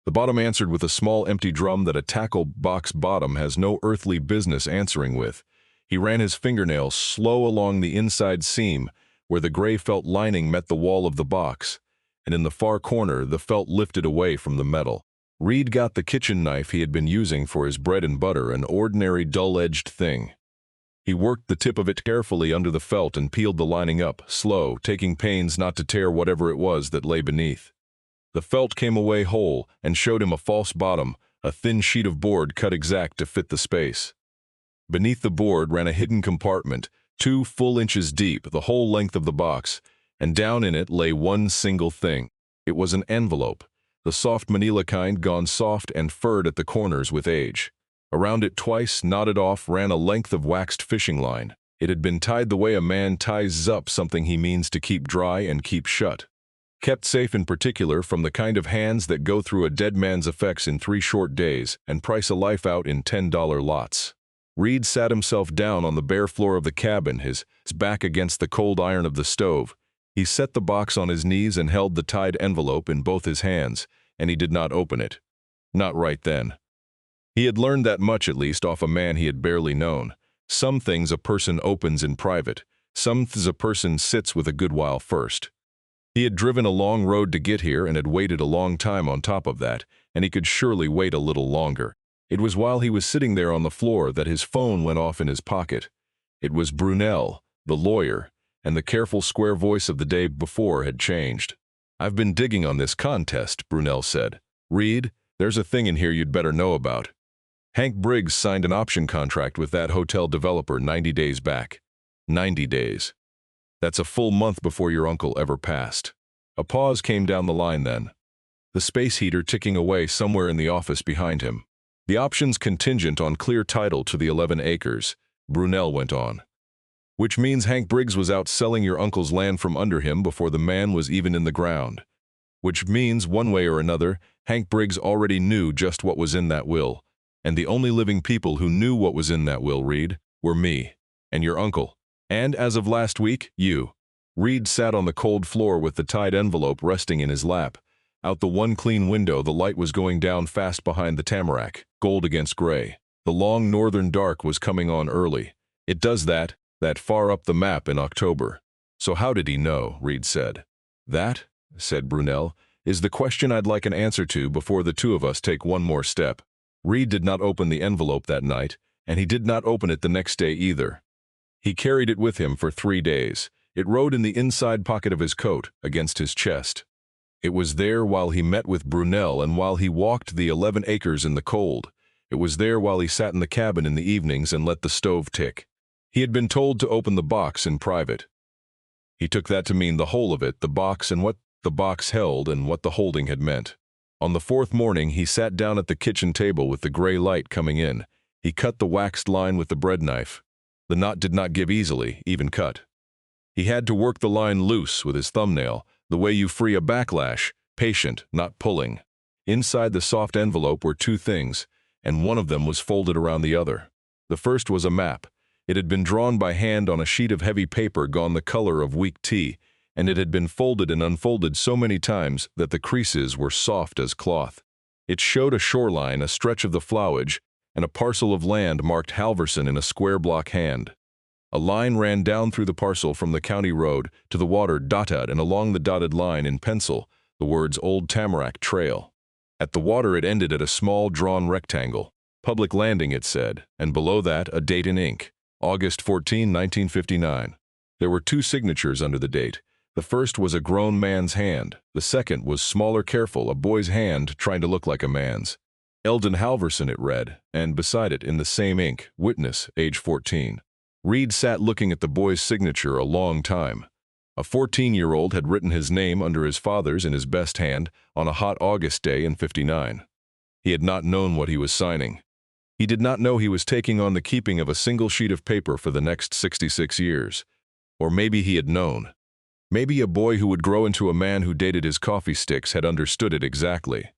A: The bottom answered with a small empty drum that a tackle box bottom has no earthly business answering with. He ran his fingernails slow along the inside seam, where the gray felt lining met the wall of the box, and in the far corner the felt lifted away from the metal. Reed got the kitchen knife he had been using for his bread and butter, an ordinary dull-edged thing. He worked the tip of it carefully under the felt and peeled the lining up, slow, taking pains not to tear whatever it was that lay beneath. The felt came away whole and showed him a false bottom, a thin sheet of board cut exact to fit the space. Beneath the board ran a hidden compartment, 2 full inches deep, the whole length of the box, and down in it lay one single thing. It was an envelope, the soft manila kind gone soft and furred at the corners with age. Around it twice, knotted off, ran a length of waxed fishing line. It had been tied the way a man ties up something he means to keep dry and keep shut. Kept safe in particular from the kind of hands that go through a dead man's effects in 3 short days and price a life out in $10 lots. Reed sat himself down on the bare floor of the cabin, his back against the cold iron of the stove. He set the box on his knees and held the tied envelope in both his hands, and he did not open it. Not right then. He had learned that much at least off a man he had barely known. Some things a person opens in private, some things a person sits with a good while first. He had driven a long road to get here and had waited a long time on top of that, and he could surely wait a little longer. It was while he was sitting there on the floor that his phone went off in his pocket. It was Brunel, the lawyer, and the careful square voice of the day before had changed. "I've been digging on this contest," Brunel said. "Reed, there's a thing in here you'd better know about. Hank Briggs signed an option contract with that hotel developer 90 days back. 90 days. That's a full month before your uncle ever passed." A pause came down the line then, the space heater ticking away somewhere in the office behind him. "The option's contingent on clear title to the 11 acres, Brunel went on. "Which means Hank Briggs was out selling your uncle's land from under him before the man was even in the ground. Which means, one way or another, Hank Briggs already knew just what was in that will. And the only living people who knew what was in that will, Reed, were me, and your uncle. And as of last week, you." Reed sat on the cold floor with the tied envelope resting in his lap. Out the one clean window, the light was going down fast behind the tamarack, gold against gray. The long northern dark was coming on early. It does that far up the map in October. "So how did he know?" Reed said. "That," said Brunel, "is the question I'd like an answer to before the two of us take one more step." Reed did not open the envelope that night, and he did not open it the next day either. He carried it with him for 3 days. It rode in the inside pocket of his coat, against his chest. It was there while he met with Brunel and while he walked the 11 acres in the cold. It was there while he sat in the cabin in the evenings and let the stove tick. He had been told to open the box in private. He took that to mean the whole of it, the box and what the box held and what the holding had meant. On the 4th morning, he sat down at the kitchen table with the gray light coming in. He cut the waxed line with the bread knife. The knot did not give easily, even cut. He had to work the line loose with his thumbnail, the way you free a backlash, patient, not pulling. Inside the soft envelope were 2 things, and one of them was folded around the other. The first was a map. It had been drawn by hand on a sheet of heavy paper gone the color of weak tea, and it had been folded and unfolded so many times that the creases were soft as cloth. It showed a shoreline, a stretch of the flowage, and a parcel of land marked Halverson in a square block hand. A line ran down through the parcel from the county road to the water dotted, and along the dotted line in pencil, the words Old Tamarack Trail. At the water it ended at a small drawn rectangle. Public Landing, it said, and below that a date in ink, August 14, 1959. There were 2 signatures under the date. The first was a grown man's hand. The second was smaller, careful, a boy's hand trying to look like a man's. Eldon Halverson, it read, and beside it, in the same ink, witness, age 14. Reed sat looking at the boy's signature a long time. A 14-year-old had written his name under his father's in his best hand on a hot August day in '59. He had not known what he was signing. He did not know he was taking on the keeping of a single sheet of paper for the next 66 years. Or maybe he had known. Maybe a boy who would grow into a man who dated his coffee sticks had understood it exactly.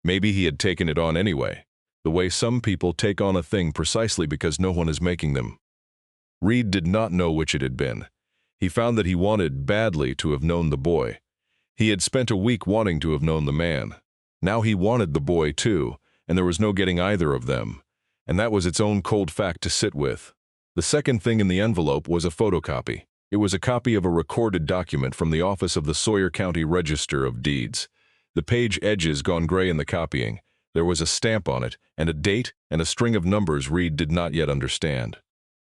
A: Maybe he had taken it on anyway, the way some people take on a thing precisely because no one is making them. Reed did not know which it had been. He found that he wanted badly to have known the boy. He had spent a week wanting to have known the man. Now he wanted the boy too, and there was no getting either of them. And that was its own cold fact to sit with. The second thing in the envelope was a photocopy. It was a copy of a recorded document from the office of the Sawyer County Register of Deeds. The page edges gone gray in the copying. There was a stamp on it, and a date, and a string of numbers Reed did not yet understand.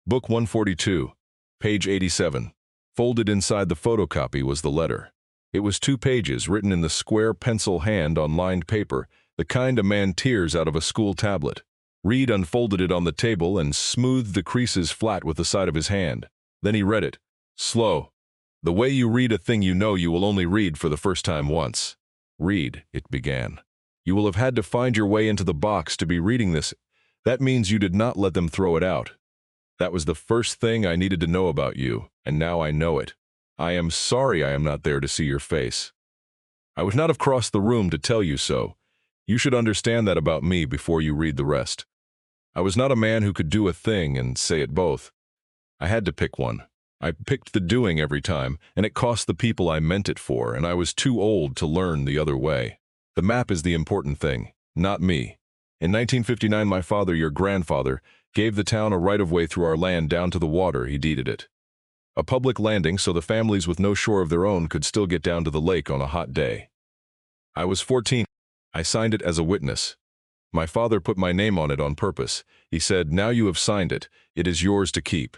A: Book 142, page 87. Folded inside the photocopy was the letter. It was 2 pages written in the square pencil hand on lined paper, the kind a man tears out of a school tablet. Reed unfolded it on the table and smoothed the creases flat with the side of his hand. Then he read it. Slow. The way you read a thing you know you will only read for the first time once. Read, it began. You will have had to find your way into the box to be reading this. That means you did not let them throw it out. That was the first thing I needed to know about you, and now I know it. I am sorry I am not there to see your face. I would not have crossed the room to tell you so. You should understand that about me before you read the rest. I was not a man who could do a thing and say it both. I had to pick one. I picked the doing every time, and it cost the people I meant it for, and I was too old to learn the other way. The map is the important thing, not me. In 1959, my father, your grandfather, gave the town a right-of-way through our land down to the water. He deeded it. A public landing so the families with no shore of their own could still get down to the lake on a hot day. I was 14. I signed it as a witness. My father put my name on it on purpose. He said, "Now you have signed it. It is yours to keep.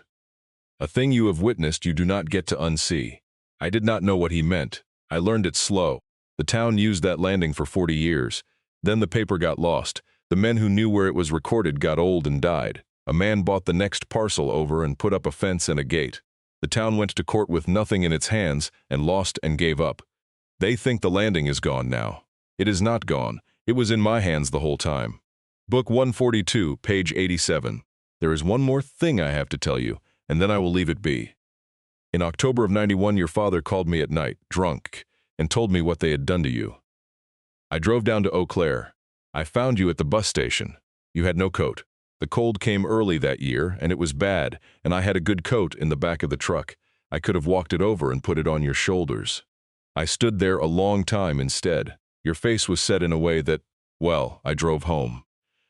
A: A thing you have witnessed you do not get to unsee." I did not know what he meant. I learned it slow. The town used that landing for 40 years. Then the paper got lost. The men who knew where it was recorded got old and died. A man bought the next parcel over and put up a fence and a gate. The town went to court with nothing in its hands and lost and gave up. They think the landing is gone now. It is not gone. It was in my hands the whole time. Book 142, page 87. There is one more thing I have to tell you, and then I will leave it be. In October of '91, your father called me at night, drunk, and told me what they had done to you. I drove down to Eau Claire. I found you at the bus station. You had no coat. The cold came early that year, and it was bad, and I had a good coat in the back of the truck. I could have walked it over and put it on your shoulders. I stood there a long time instead. Your face was set in a way that, well, I drove home.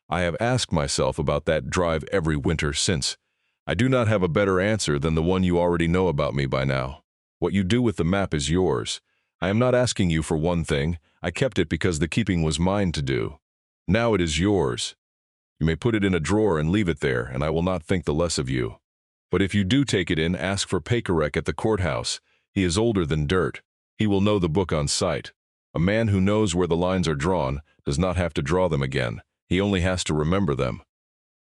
A: I have asked myself about that drive every winter since. I do not have a better answer than the one you already know about me by now. What you do with the map is yours. I am not asking you for one thing. I kept it because the keeping was mine to do. Now it is yours. You may put it in a drawer and leave it there, and I will not think the less of you. But if you do take it in, ask for Pacorek at the courthouse. He is older than dirt. He will know the book on sight. A man who knows where the lines are drawn does not have to draw them again. He only has to remember them.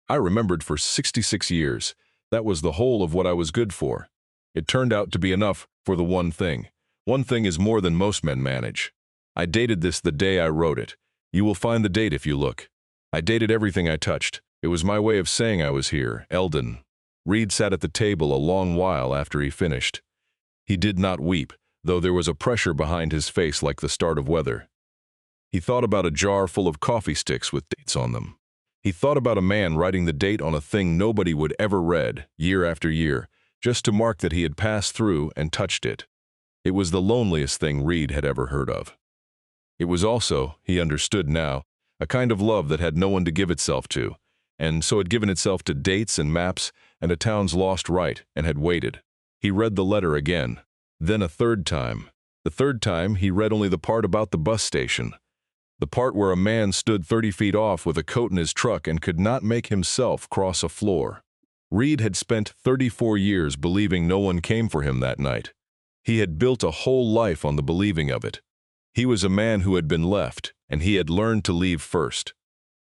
A: I remembered for 66 years. That was the whole of what I was good for. It turned out to be enough for the one thing. One thing is more than most men manage. I dated this the day I wrote it. You will find the date if you look. I dated everything I touched. It was my way of saying I was here, Eldon. Reed sat at the table a long while after he finished. He did not weep, though there was a pressure behind his face like the start of weather. He thought about a jar full of coffee sticks with dates on them. He thought about a man writing the date on a thing nobody would ever read, year after year, just to mark that he had passed through and touched it. It was the loneliest thing Reed had ever heard of. It was also, he understood now, a kind of love that had no one to give itself to, and so had given itself to dates and maps and a town's lost right, and had waited. He read the letter again, then a third time. The third time he read only the part about the bus station, the part where a man stood 30 feet off with a coat in his truck and could not make himself cross a floor. Reed had spent 34 years believing no one came for him that night. He had built a whole life on the believing of it. He was a man who had been left, and he had learned to leave first.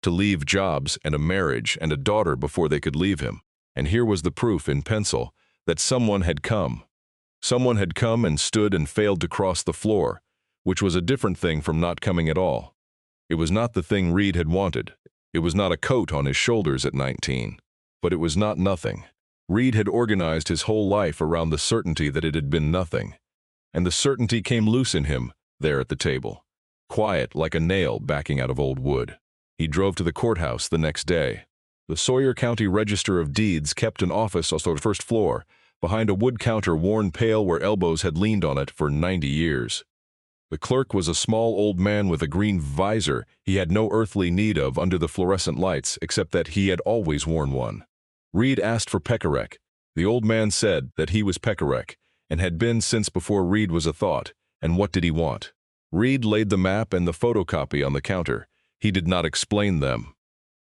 A: To leave jobs and a marriage and a daughter before they could leave him. And here was the proof in pencil that someone had come. Someone had come and stood and failed to cross the floor, which was a different thing from not coming at all. It was not the thing Reed had wanted. It was not a coat on his shoulders at 19. But it was not nothing. Reed had organized his whole life around the certainty that it had been nothing. And the certainty came loose in him, there at the table, quiet like a nail backing out of old wood. He drove to the courthouse the next day. The Sawyer County Register of Deeds kept an office on the first floor, behind a wood counter worn pale where elbows had leaned on it for 90 years. The clerk was a small old man with a green visor he had no earthly need of under the fluorescent lights, except that he had always worn one. Reed asked for Pacorek. The old man said that he was Pacorek, and had been since before Reed was a thought. And what did he want? Reed laid the map and the photocopy on the counter. He did not explain them.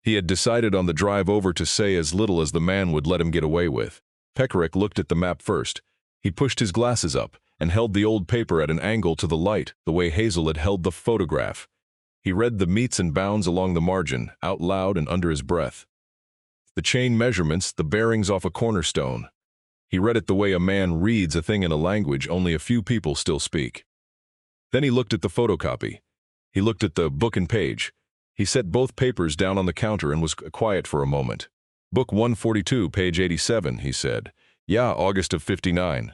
A: He had decided on the drive over to say as little as the man would let him get away with. Pacorek looked at the map first. He pushed his glasses up and held the old paper at an angle to the light, the way Hazel had held the photograph. He read the metes and bounds along the margin, out loud and under his breath. The chain measurements, the bearings off a cornerstone. He read it the way a man reads a thing in a language only a few people still speak. Then he looked at the photocopy. He looked at the book and page. He set both papers down on the counter and was quiet for a moment. Book 142, page 87, he said. Yeah, August of '59.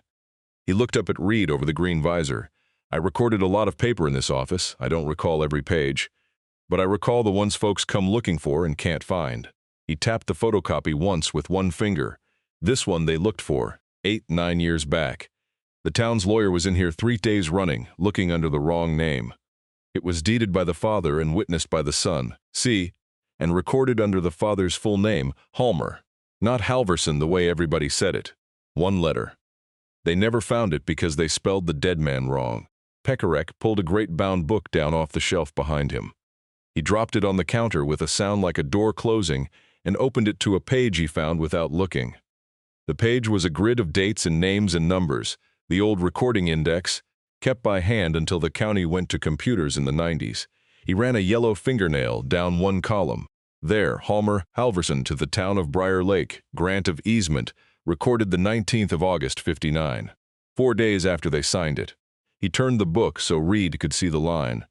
A: He looked up at Reed over the green visor. I recorded a lot of paper in this office. I don't recall every page. But I recall the ones folks come looking for and can't find. He tapped the photocopy once with one finger. This one they looked for, 8-9 years back. The town's lawyer was in here 3 days running, looking under the wrong name. It was deeded by the father and witnessed by the son. See, and recorded under the father's full name, Halmer. Not Halverson the way everybody said it. One letter. They never found it because they spelled the dead man wrong. Pekarek pulled a great bound book down off the shelf behind him. He dropped it on the counter with a sound like a door closing and opened it to a page he found without looking. The page was a grid of dates and names and numbers, the old recording index, kept by hand until the county went to computers in the 90s. He ran a yellow fingernail down one column. There, Halmer Halverson to the town of Briar Lake, grant of easement, recorded the 19th of August, 59. 4 days after they signed it. He turned the book so Reed could see the line.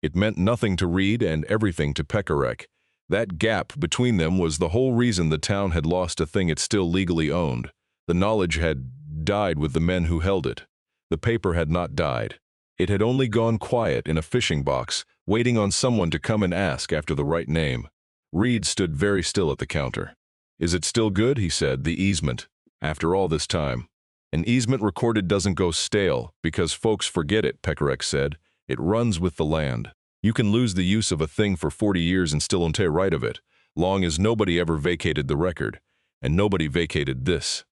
A: It meant nothing to Reed and everything to Pekarek. That gap between them was the whole reason the town had lost a thing it still legally owned. The knowledge had died with the men who held it. The paper had not died. It had only gone quiet in a fishing box, waiting on someone to come and ask after the right name. Reed stood very still at the counter. "Is it still good?" he said, "the easement. After all this time." "An easement recorded doesn't go stale, because folks forget it," Pekarek said. "It runs with the land. You can lose the use of a thing for 40 years and still take right of it, long as nobody ever vacated the record. And nobody vacated this."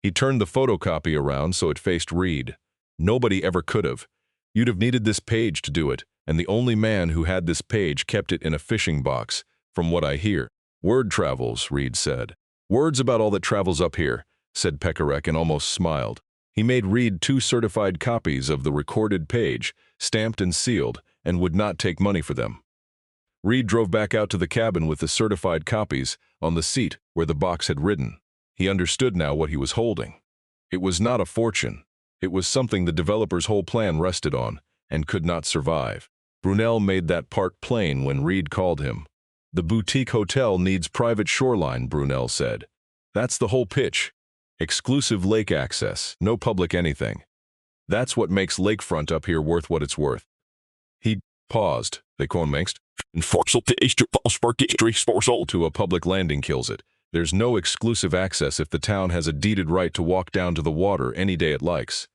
A: He turned the photocopy around so it faced Reed. "Nobody ever could have. You'd have needed this page to do it, and the only man who had this page kept it in a fishing box, from what I hear." "Word travels," Reed said. "Word's about all that travels up here," said Pekarek and almost smiled. He made Reed 2 certified copies of the recorded page, stamped and sealed, and would not take money for them. Reed drove back out to the cabin with the certified copies on the seat where the box had ridden. He understood now what he was holding. It was not a fortune. It was something the developer's whole plan rested on, and could not survive. Brunel made that part plain when Reed called him. "The boutique hotel needs private shoreline," Brunel said. "That's the whole pitch. Exclusive lake access, no public anything. That's what makes lakefront up here worth what it's worth." He paused. "They conmengst to a public landing kills it. There's no exclusive access if the town has a deeded right to walk down to the water any day it likes.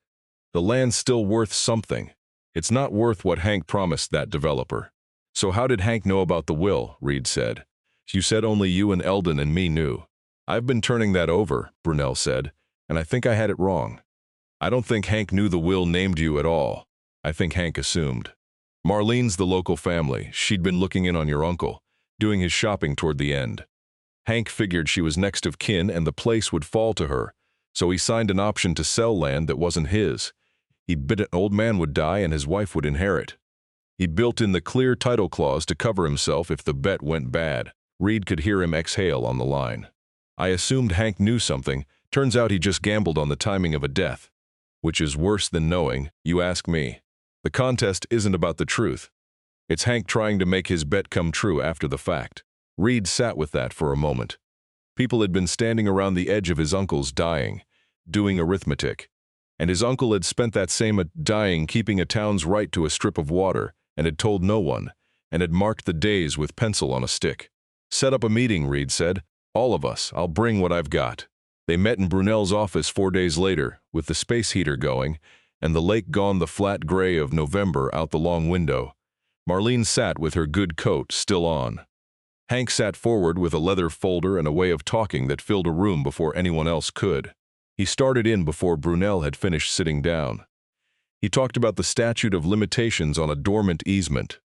A: The land's still worth something. It's not worth what Hank promised that developer." "So how did Hank know about the will?" Reed said. "You said only you and Eldon and me knew." "I've been turning that over," Brunel said, "and I think I had it wrong. I don't think Hank knew the will named you at all. I think Hank assumed. Marlene's the local family. She'd been looking in on your uncle, doing his shopping toward the end. Hank figured she was next of kin and the place would fall to her, so he signed an option to sell land that wasn't his. He bet an old man would die and his wife would inherit. He built in the clear title clause to cover himself if the bet went bad." Reed could hear him exhale on the line. "I assumed Hank knew something. Turns out he just gambled on the timing of a death. Which is worse than knowing, you ask me. The contest isn't about the truth. It's Hank trying to make his bet come true after the fact." Reed sat with that for a moment. People had been standing around the edge of his uncle's dying, doing arithmetic. And his uncle had spent that same dying keeping a town's right to a strip of water, and had told no one, and had marked the days with pencil on a stick. "Set up a meeting," Reed said. "All of us. I'll bring what I've got." They met in Brunel's office 4 days later, with the space heater going, and the lake gone the flat gray of November out the long window. Marlene sat with her good coat still on. Hank sat forward with a leather folder and a way of talking that filled a room before anyone else could. He started in before Brunel had finished sitting down. He talked about the statute of limitations on a dormant easement.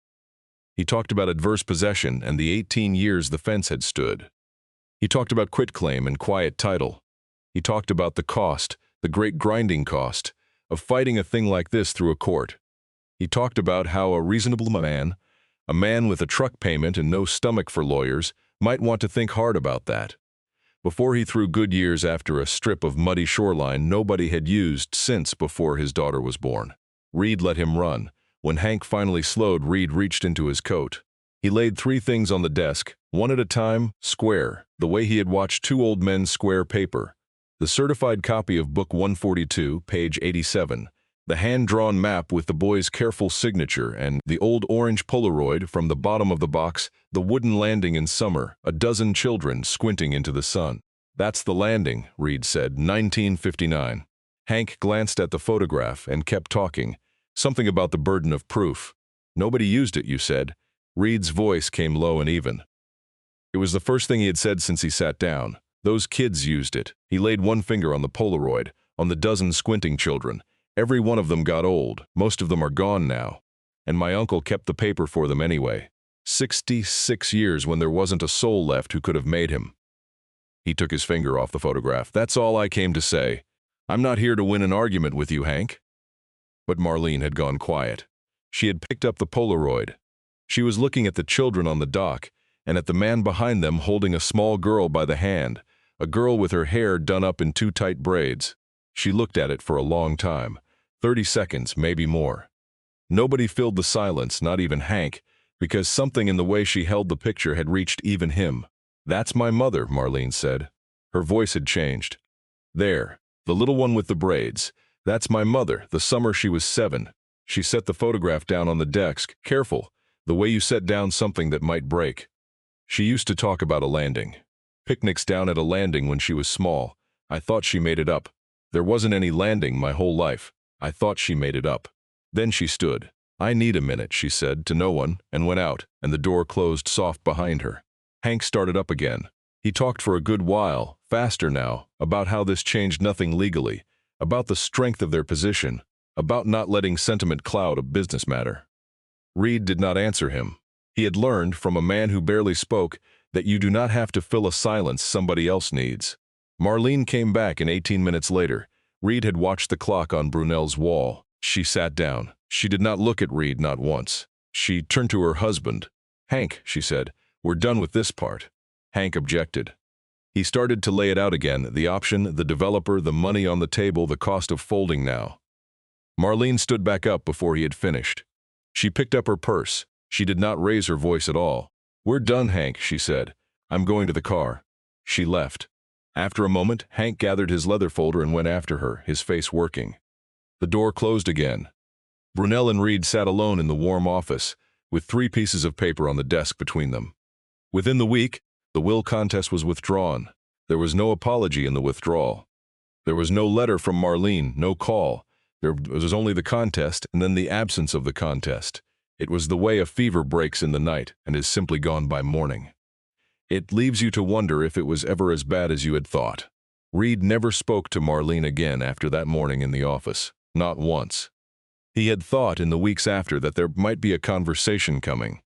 A: He talked about adverse possession and the 18 years the fence had stood. He talked about quitclaim and quiet title. He talked about the cost, the great grinding cost, of fighting a thing like this through a court. He talked about how a reasonable man, a man with a truck payment and no stomach for lawyers, might want to think hard about that. Before he threw good years after a strip of muddy shoreline nobody had used since before his daughter was born. Reed let him run. When Hank finally slowed, Reed reached into his coat. He laid 3 things on the desk, one at a time, square, the way he had watched 2 old men square paper. The certified copy of Book 142, page 87, the hand-drawn map with the boy's careful signature, and the old orange Polaroid from the bottom of the box, the wooden landing in summer, a dozen children squinting into the sun. "That's the landing," Reed said, 1959. Hank glanced at the photograph and kept talking, something about the burden of proof. "Nobody used it, you said." Reed's voice came low and even. It was the first thing he had said since he sat down. Those kids used it. He laid one finger on the Polaroid, on the dozen squinting children. Every one of them got old. Most of them are gone now. And my uncle kept the paper for them anyway. 66 years when there wasn't a soul left who could have made him. He took his finger off the photograph. That's all I came to say. I'm not here to win an argument with you, Hank. But Marlene had gone quiet. She had picked up the Polaroid. She was looking at the children on the dock, and at the man behind them holding a small girl by the hand, a girl with her hair done up in two tight braids. She looked at it for a long time, 30 seconds, maybe more. Nobody filled the silence, not even Hank, because something in the way she held the picture had reached even him. That's my mother, Marlene said. Her voice had changed. There, the little one with the braids. That's my mother, the summer she was 7. She set the photograph down on the desk. Careful, the way you set down something that might break. She used to talk about a landing. Picnics down at a landing when she was small. I thought she made it up. There wasn't any landing my whole life. I thought she made it up. Then she stood. I need a minute, she said to no one, and went out, and the door closed soft behind her. Hank started up again. He talked for a good while, faster now, about how this changed nothing legally, about the strength of their position, about not letting sentiment cloud a business matter. Reed did not answer him. He had learned from a man who barely spoke that you do not have to fill a silence somebody else needs. Marlene came back, and 18 minutes later, Reed had watched the clock on Brunel's wall. She sat down. She did not look at Reed, not once. She turned to her husband. Hank, she said, we're done with this part. Hank objected. He started to lay it out again, the option, the developer, the money on the table, the cost of folding now. Marlene stood back up before he had finished. She picked up her purse. She did not raise her voice at all. We're done, Hank, she said. I'm going to the car. She left. After a moment, Hank gathered his leather folder and went after her, his face working. The door closed again. Brunel and Reed sat alone in the warm office, with 3 pieces of paper on the desk between them. Within the week, the will contest was withdrawn. There was no apology in the withdrawal. There was no letter from Marlene, no call. There was only the contest and then the absence of the contest. It was the way a fever breaks in the night and is simply gone by morning. It leaves you to wonder if it was ever as bad as you had thought. Reed never spoke to Marlene again after that morning in the office, not once. He had thought in the weeks after that there might be a conversation coming,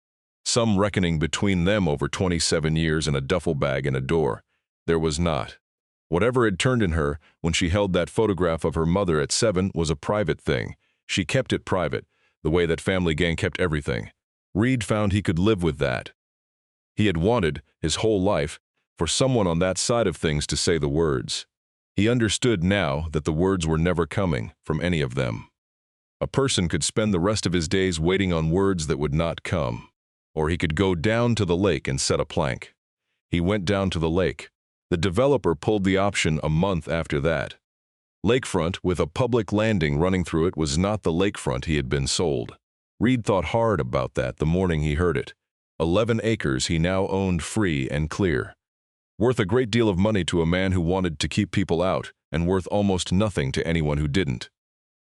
A: some reckoning between them over 27 years and a duffel bag and a door. There was not. Whatever had turned in her when she held that photograph of her mother at 7 was a private thing. She kept it private, the way that Family Gang kept everything. Reed found he could live with that. He had wanted, his whole life, for someone on that side of things to say the words. He understood now that the words were never coming from any of them. A person could spend the rest of his days waiting on words that would not come. Or he could go down to the lake and set a plank. He went down to the lake. The developer pulled the option a month after that. Lakefront, with a public landing running through it, was not the lakefront he had been sold. Reed thought hard about that the morning he heard it. 11 acres he now owned free and clear. Worth a great deal of money to a man who wanted to keep people out, and worth almost nothing to anyone who didn't.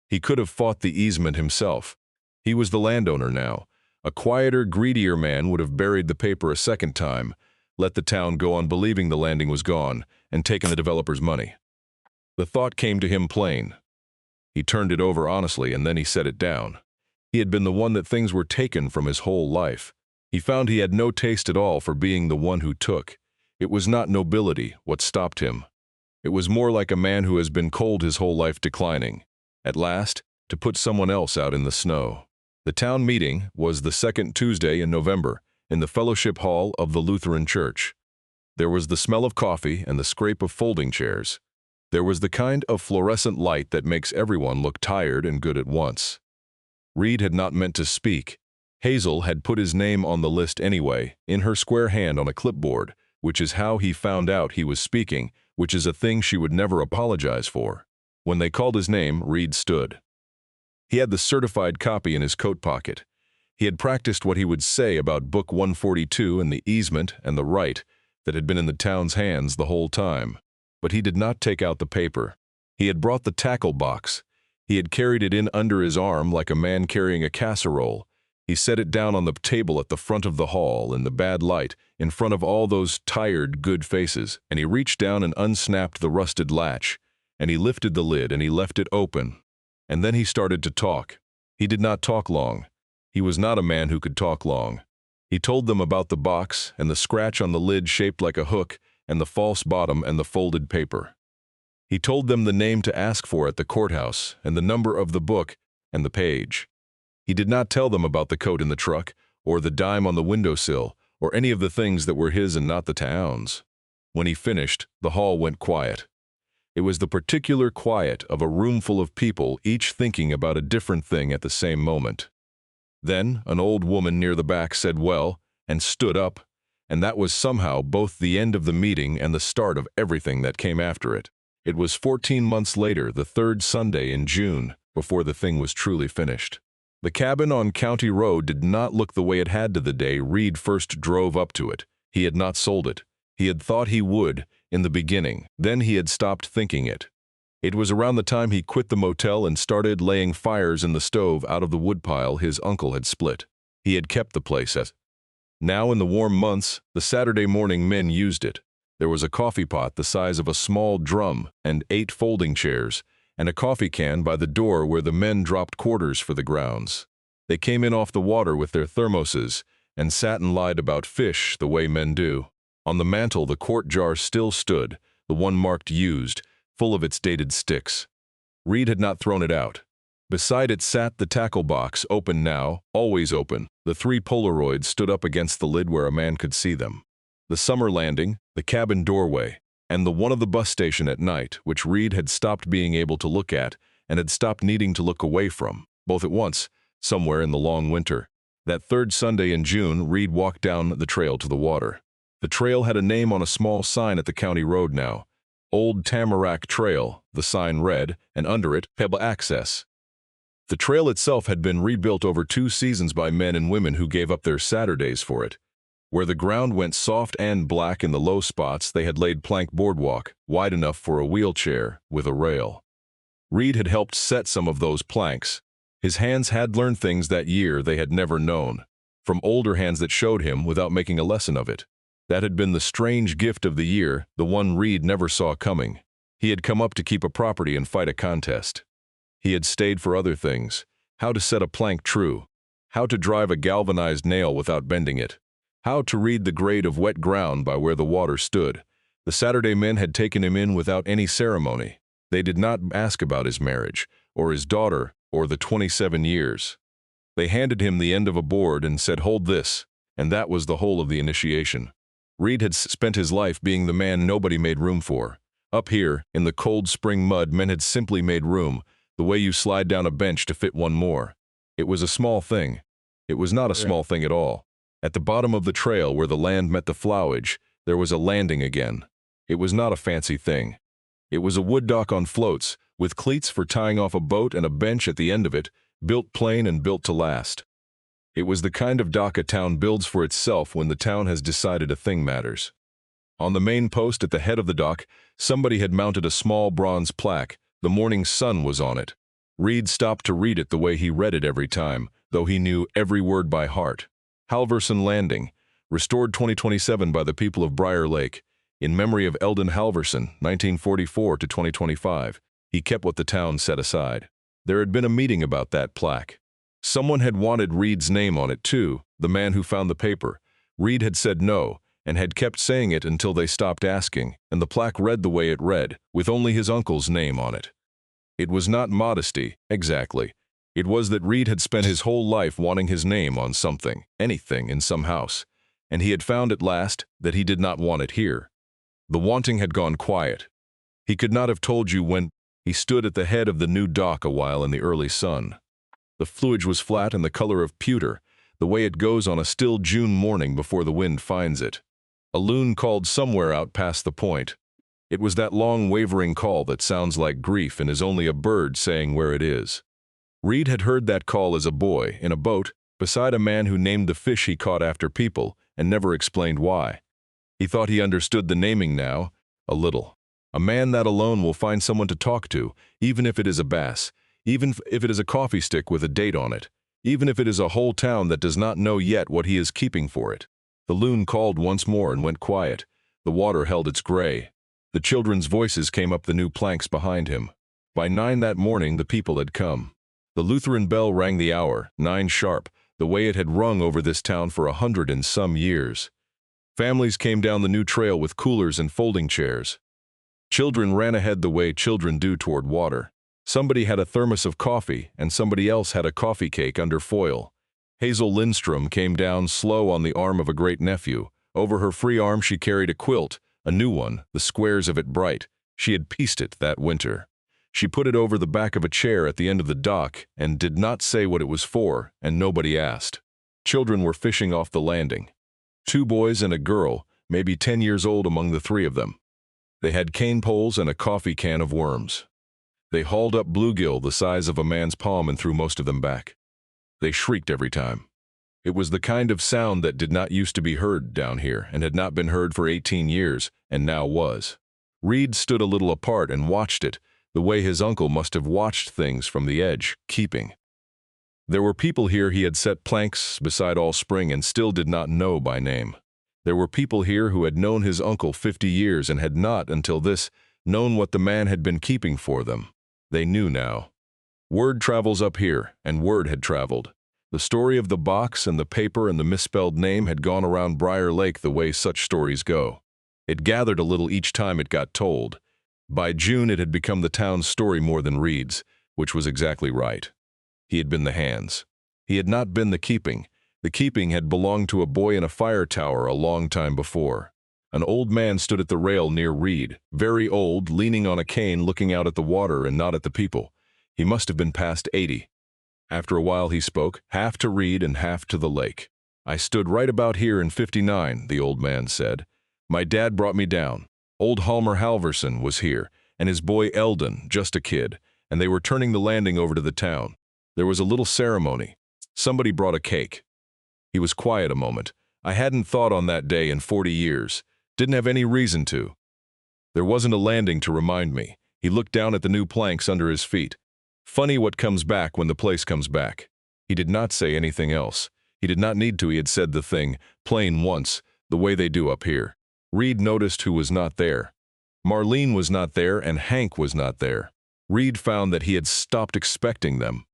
A: He could have fought the easement himself. He was the landowner now. A quieter, greedier man would have buried the paper a second time, let the town go on believing the landing was gone, and taken the developer's money. The thought came to him plain. He turned it over honestly, and then he set it down. He had been the one that things were taken from his whole life. He found he had no taste at all for being the one who took. It was not nobility what stopped him. It was more like a man who has been cold his whole life declining, at last, to put someone else out in the snow. The town meeting was the second Tuesday in November, in the fellowship hall of the Lutheran Church. There was the smell of coffee and the scrape of folding chairs. There was the kind of fluorescent light that makes everyone look tired and good at once. Reed had not meant to speak. Hazel had put his name on the list anyway, in her square hand on a clipboard, which is how he found out he was speaking, which is a thing she would never apologize for. When they called his name, Reed stood. He had the certified copy in his coat pocket. He had practiced what he would say about Book 142 and the easement and the right that had been in the town's hands the whole time. But he did not take out the paper. He had brought the tackle box. He had carried it in under his arm like a man carrying a casserole. He set it down on the table at the front of the hall in the bad light, in front of all those tired, good faces, and he reached down and unsnapped the rusted latch, and he lifted the lid and he left it open. And then he started to talk. He did not talk long. He was not a man who could talk long. He told them about the box and the scratch on the lid shaped like a hook and the false bottom and the folded paper. He told them the name to ask for at the courthouse and the number of the book and the page. He did not tell them about the coat in the truck, or the dime on the windowsill, or any of the things that were his and not the town's. When he finished, the hall went quiet. It was the particular quiet of a room full of people, each thinking about a different thing at the same moment. Then an old woman near the back said, "Well," and stood up, and that was somehow both the end of the meeting and the start of everything that came after it. It was 14 months later, the third Sunday in June, before the thing was truly finished. The cabin on County Road did not look the way it had to the day Reed first drove up to it. He had not sold it. He had thought he would, in the beginning. Then he had stopped thinking it. It was around the time he quit the motel and started laying fires in the stove out of the woodpile his uncle had split. He had kept the place as. Now in the warm months, the Saturday morning men used it. There was a coffee pot the size of a small drum and 8 folding chairs, and a coffee can by the door where the men dropped quarters for the grounds. They came in off the water with their thermoses and sat and lied about fish the way men do. On the mantel the quart jar still stood, the one marked used, full of its dated sticks. Reed had not thrown it out. Beside it sat the tackle box, open now, always open. The 3 Polaroids stood up against the lid where a man could see them. The summer landing, the cabin doorway, and the one of the bus station at night, which Reed had stopped being able to look at and had stopped needing to look away from, both at once, somewhere in the long winter. That third Sunday in June, Reed walked down the trail to the water. The trail had a name on a small sign at the county road now. Old Tamarack Trail, the sign read, and under it, Pebble Access. The trail itself had been rebuilt over 2 seasons by men and women who gave up their Saturdays for it. Where the ground went soft and black in the low spots, they had laid plank boardwalk, wide enough for a wheelchair, with a rail. Reed had helped set some of those planks. His hands had learned things that year they had never known, from older hands that showed him without making a lesson of it. That had been the strange gift of the year, the one Reed never saw coming. He had come up to keep a property and fight a contest. He had stayed for other things: how to set a plank true, how to drive a galvanized nail without bending it, how to read the grade of wet ground by where the water stood. The Saturday men had taken him in without any ceremony. They did not ask about his marriage, or his daughter, or the 27 years. They handed him the end of a board and said, "Hold this," and that was the whole of the initiation. Reed had spent his life being the man nobody made room for. Up here, in the cold spring mud, men had simply made room, the way you slide down a bench to fit one more. It was a small thing. It was not a small thing at all. At the bottom of the trail where the land met the flowage, there was a landing again. It was not a fancy thing. It was a wood dock on floats, with cleats for tying off a boat and a bench at the end of it, built plain and built to last. It was the kind of dock a town builds for itself when the town has decided a thing matters. On the main post at the head of the dock, somebody had mounted a small bronze plaque. The morning sun was on it. Reed stopped to read it the way he read it every time, though he knew every word by heart. Halverson Landing, restored 2027 by the people of Briar Lake, in memory of Eldon Halverson, 1944 to 2025. He kept what the town set aside. There had been a meeting about that plaque. Someone had wanted Reed's name on it too, the man who found the paper. Reed had said no, and had kept saying it until they stopped asking, and the plaque read the way it read, with only his uncle's name on it. It was not modesty, exactly. It was that Reed had spent his whole life wanting his name on something, anything in some house, and he had found at last that he did not want it here. The wanting had gone quiet. He could not have told you when. He stood at the head of the new dock a while in the early sun. The fluid was flat and the color of pewter, the way it goes on a still June morning before the wind finds it. A loon called somewhere out past the point. It was that long wavering call that sounds like grief and is only a bird saying where it is. Reed had heard that call as a boy, in a boat, beside a man who named the fish he caught after people, and never explained why. He thought he understood the naming now, a little. A man that alone will find someone to talk to, even if it is a bass, even if it is a coffee stick with a date on it, even if it is a whole town that does not know yet what he is keeping for it. The loon called once more and went quiet. The water held its gray. The children's voices came up the new planks behind him. By 9 that morning the people had come. The Lutheran bell rang the hour, 9 sharp, the way it had rung over this town for 100 and some years. Families came down the new trail with coolers and folding chairs. Children ran ahead the way children do toward water. Somebody had a thermos of coffee, and somebody else had a coffee cake under foil. Hazel Lindstrom came down slow on the arm of a great-nephew. Over her free arm she carried a quilt, a new one, the squares of it bright. She had pieced it that winter. She put it over the back of a chair at the end of the dock and did not say what it was for, and nobody asked. Children were fishing off the landing. 2 boys and a girl, maybe 10 years old among the 3 of them. They had cane poles and a coffee can of worms. They hauled up bluegill the size of a man's palm and threw most of them back. They shrieked every time. It was the kind of sound that did not used to be heard down here and had not been heard for 18 years, and now was. Reed stood a little apart and watched it, the way his uncle must have watched things from the edge, keeping. There were people here he had set planks beside all spring and still did not know by name. There were people here who had known his uncle 50 years and had not, until this, known what the man had been keeping for them. They knew now. Word travels up here, and word had traveled. The story of the box and the paper and the misspelled name had gone around Briar Lake the way such stories go. It gathered a little each time it got told. By June it had become the town's story more than Reed's, which was exactly right. He had been the hands. He had not been the keeping. The keeping had belonged to a boy in a fire tower a long time before. An old man stood at the rail near Reed, very old, leaning on a cane looking out at the water and not at the people. He must have been past 80. After a while he spoke, half to Reed and half to the lake. "I stood right about here in '59, the old man said. "My dad brought me down. Old Halverson was here, and his boy Eldon, just a kid, and they were turning the landing over to the town. There was a little ceremony. Somebody brought a cake." He was quiet a moment. "I hadn't thought on that day in 40 years. Didn't have any reason to. There wasn't a landing to remind me." He looked down at the new planks under his feet. "Funny what comes back when the place comes back." He did not say anything else. He did not need to. He had said the thing, plain once, the way they do up here. Reed noticed who was not there. Marlene was not there, and Hank was not there. Reed found that he had stopped expecting them.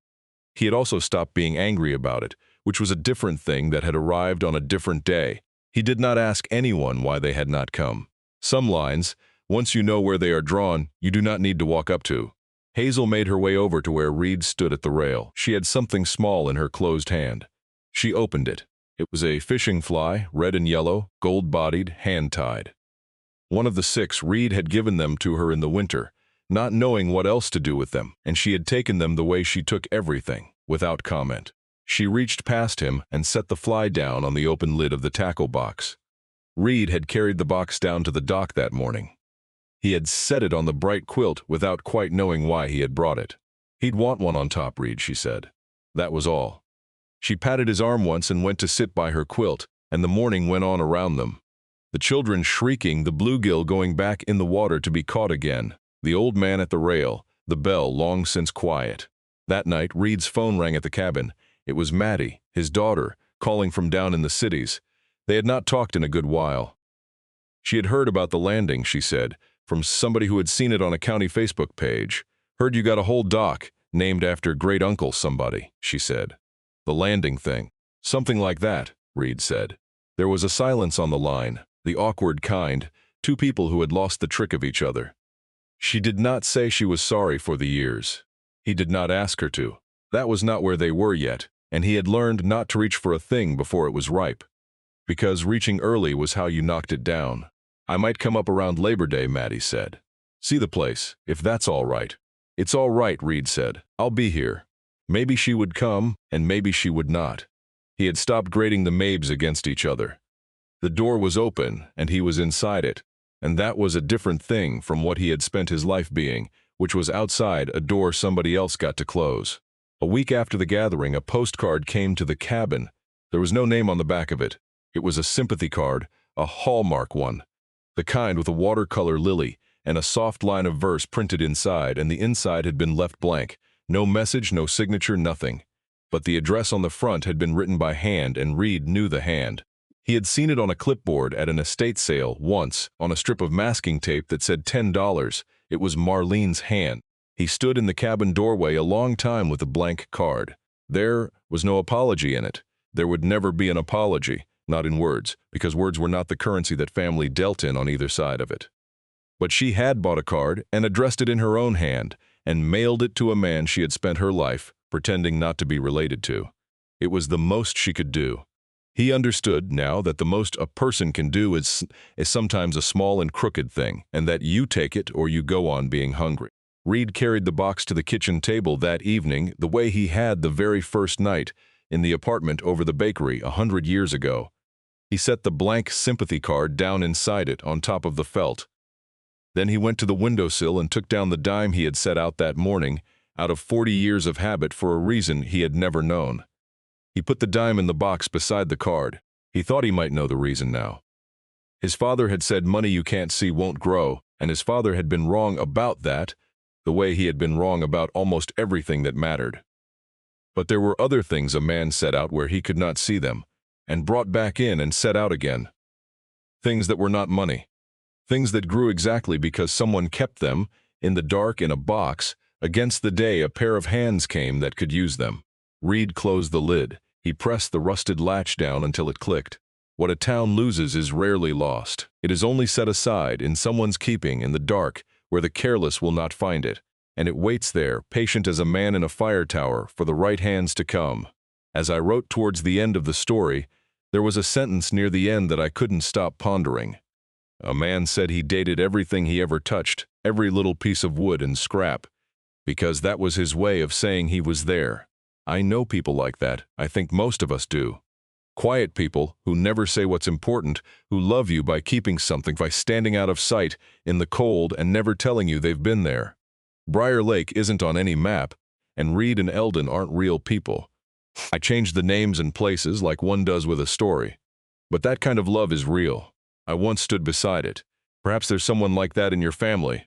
A: He had also stopped being angry about it, which was a different thing that had arrived on a different day. He did not ask anyone why they had not come. Some lines, once you know where they are drawn, you do not need to walk up to. Hazel made her way over to where Reed stood at the rail. She had something small in her closed hand. She opened it. It was a fishing fly, red and yellow, gold-bodied, hand-tied. One of the 6 Reed had given them to her in the winter, not knowing what else to do with them, and she had taken them the way she took everything, without comment. She reached past him and set the fly down on the open lid of the tackle box. Reed had carried the box down to the dock that morning. He had set it on the bright quilt without quite knowing why he had brought it. "He'd want one on top, Reed," she said. That was all. She patted his arm once and went to sit by her quilt, and the morning went on around them. The children shrieking, the bluegill going back in the water to be caught again, the old man at the rail, the bell long since quiet. That night, Reed's phone rang at the cabin. It was Maddie, his daughter, calling from down in the cities. They had not talked in a good while. She had heard about the landing, she said, from somebody who had seen it on a county Facebook page. "Heard you got a whole dock, named after great-uncle somebody," she said. "The landing thing." "Something like that," Reed said. There was a silence on the line, the awkward kind, 2 people who had lost the trick of each other. She did not say she was sorry for the years. He did not ask her to. That was not where they were yet, and he had learned not to reach for a thing before it was ripe. Because reaching early was how you knocked it down. "I might come up around Labor Day," Maddie said. "See the place, if that's all right." "It's all right," Reed said. "I'll be here." Maybe she would come, and maybe she would not. He had stopped grading the Mabes against each other. The door was open, and he was inside it, and that was a different thing from what he had spent his life being, which was outside a door somebody else got to close. A week after the gathering, a postcard came to the cabin. There was no name on the back of it. It was a sympathy card, a Hallmark one, the kind with a watercolor lily and a soft line of verse printed inside, and the inside had been left blank. No message, no signature, nothing. but the address on the front had been written by hand, and Reed knew the hand. He had seen it on a clipboard at an estate sale once, on a strip of masking tape that said $10. It was Marlene's hand. He stood in the cabin doorway a long time with a blank card. There was no apology in it. There would never be an apology, not in words, because words were not the currency that family dealt in on either side of it. But she had bought a card and addressed it in her own hand, and mailed it to a man she had spent her life pretending not to be related to. It was the most she could do. He understood now that the most a person can do is sometimes a small and crooked thing, and that you take it or you go on being hungry. Reed carried the box to the kitchen table that evening the way he had the very first night, in the apartment over the bakery 100 years ago. He set the blank sympathy card down inside it on top of the felt. Then he went to the windowsill and took down the dime he had set out that morning, out of 40 years of habit for a reason he had never known. He put the dime in the box beside the card. He thought he might know the reason now. His father had said money you can't see won't grow, and his father had been wrong about that, the way he had been wrong about almost everything that mattered. But there were other things a man set out where he could not see them, and brought back in and set out again. Things that were not money. Things that grew exactly because someone kept them, in the dark in a box, against the day a pair of hands came that could use them. Reed closed the lid. He pressed the rusted latch down until it clicked. What a town loses is rarely lost. It is only set aside, in someone's keeping, in the dark, where the careless will not find it, and it waits there, patient as a man in a fire tower, for the right hands to come. As I wrote towards the end of the story, there was a sentence near the end that I couldn't stop pondering. A man said he dated everything he ever touched, every little piece of wood and scrap, because that was his way of saying he was there. I know people like that. I think most of us do. Quiet people who never say what's important, who love you by keeping something, by standing out of sight in the cold and never telling you they've been there. Briar Lake isn't on any map, and Reed and Eldon aren't real people. I changed the names and places like one does with a story. But that kind of love is real. I once stood beside it. Perhaps there's someone like that in your family.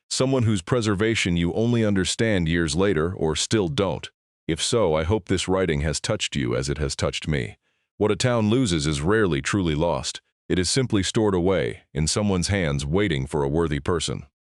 A: Someone whose preservation you only understand years later or still don't. If so, I hope this writing has touched you as it has touched me. What a town loses is rarely truly lost. It is simply stored away, in someone's hands, waiting for a worthy person.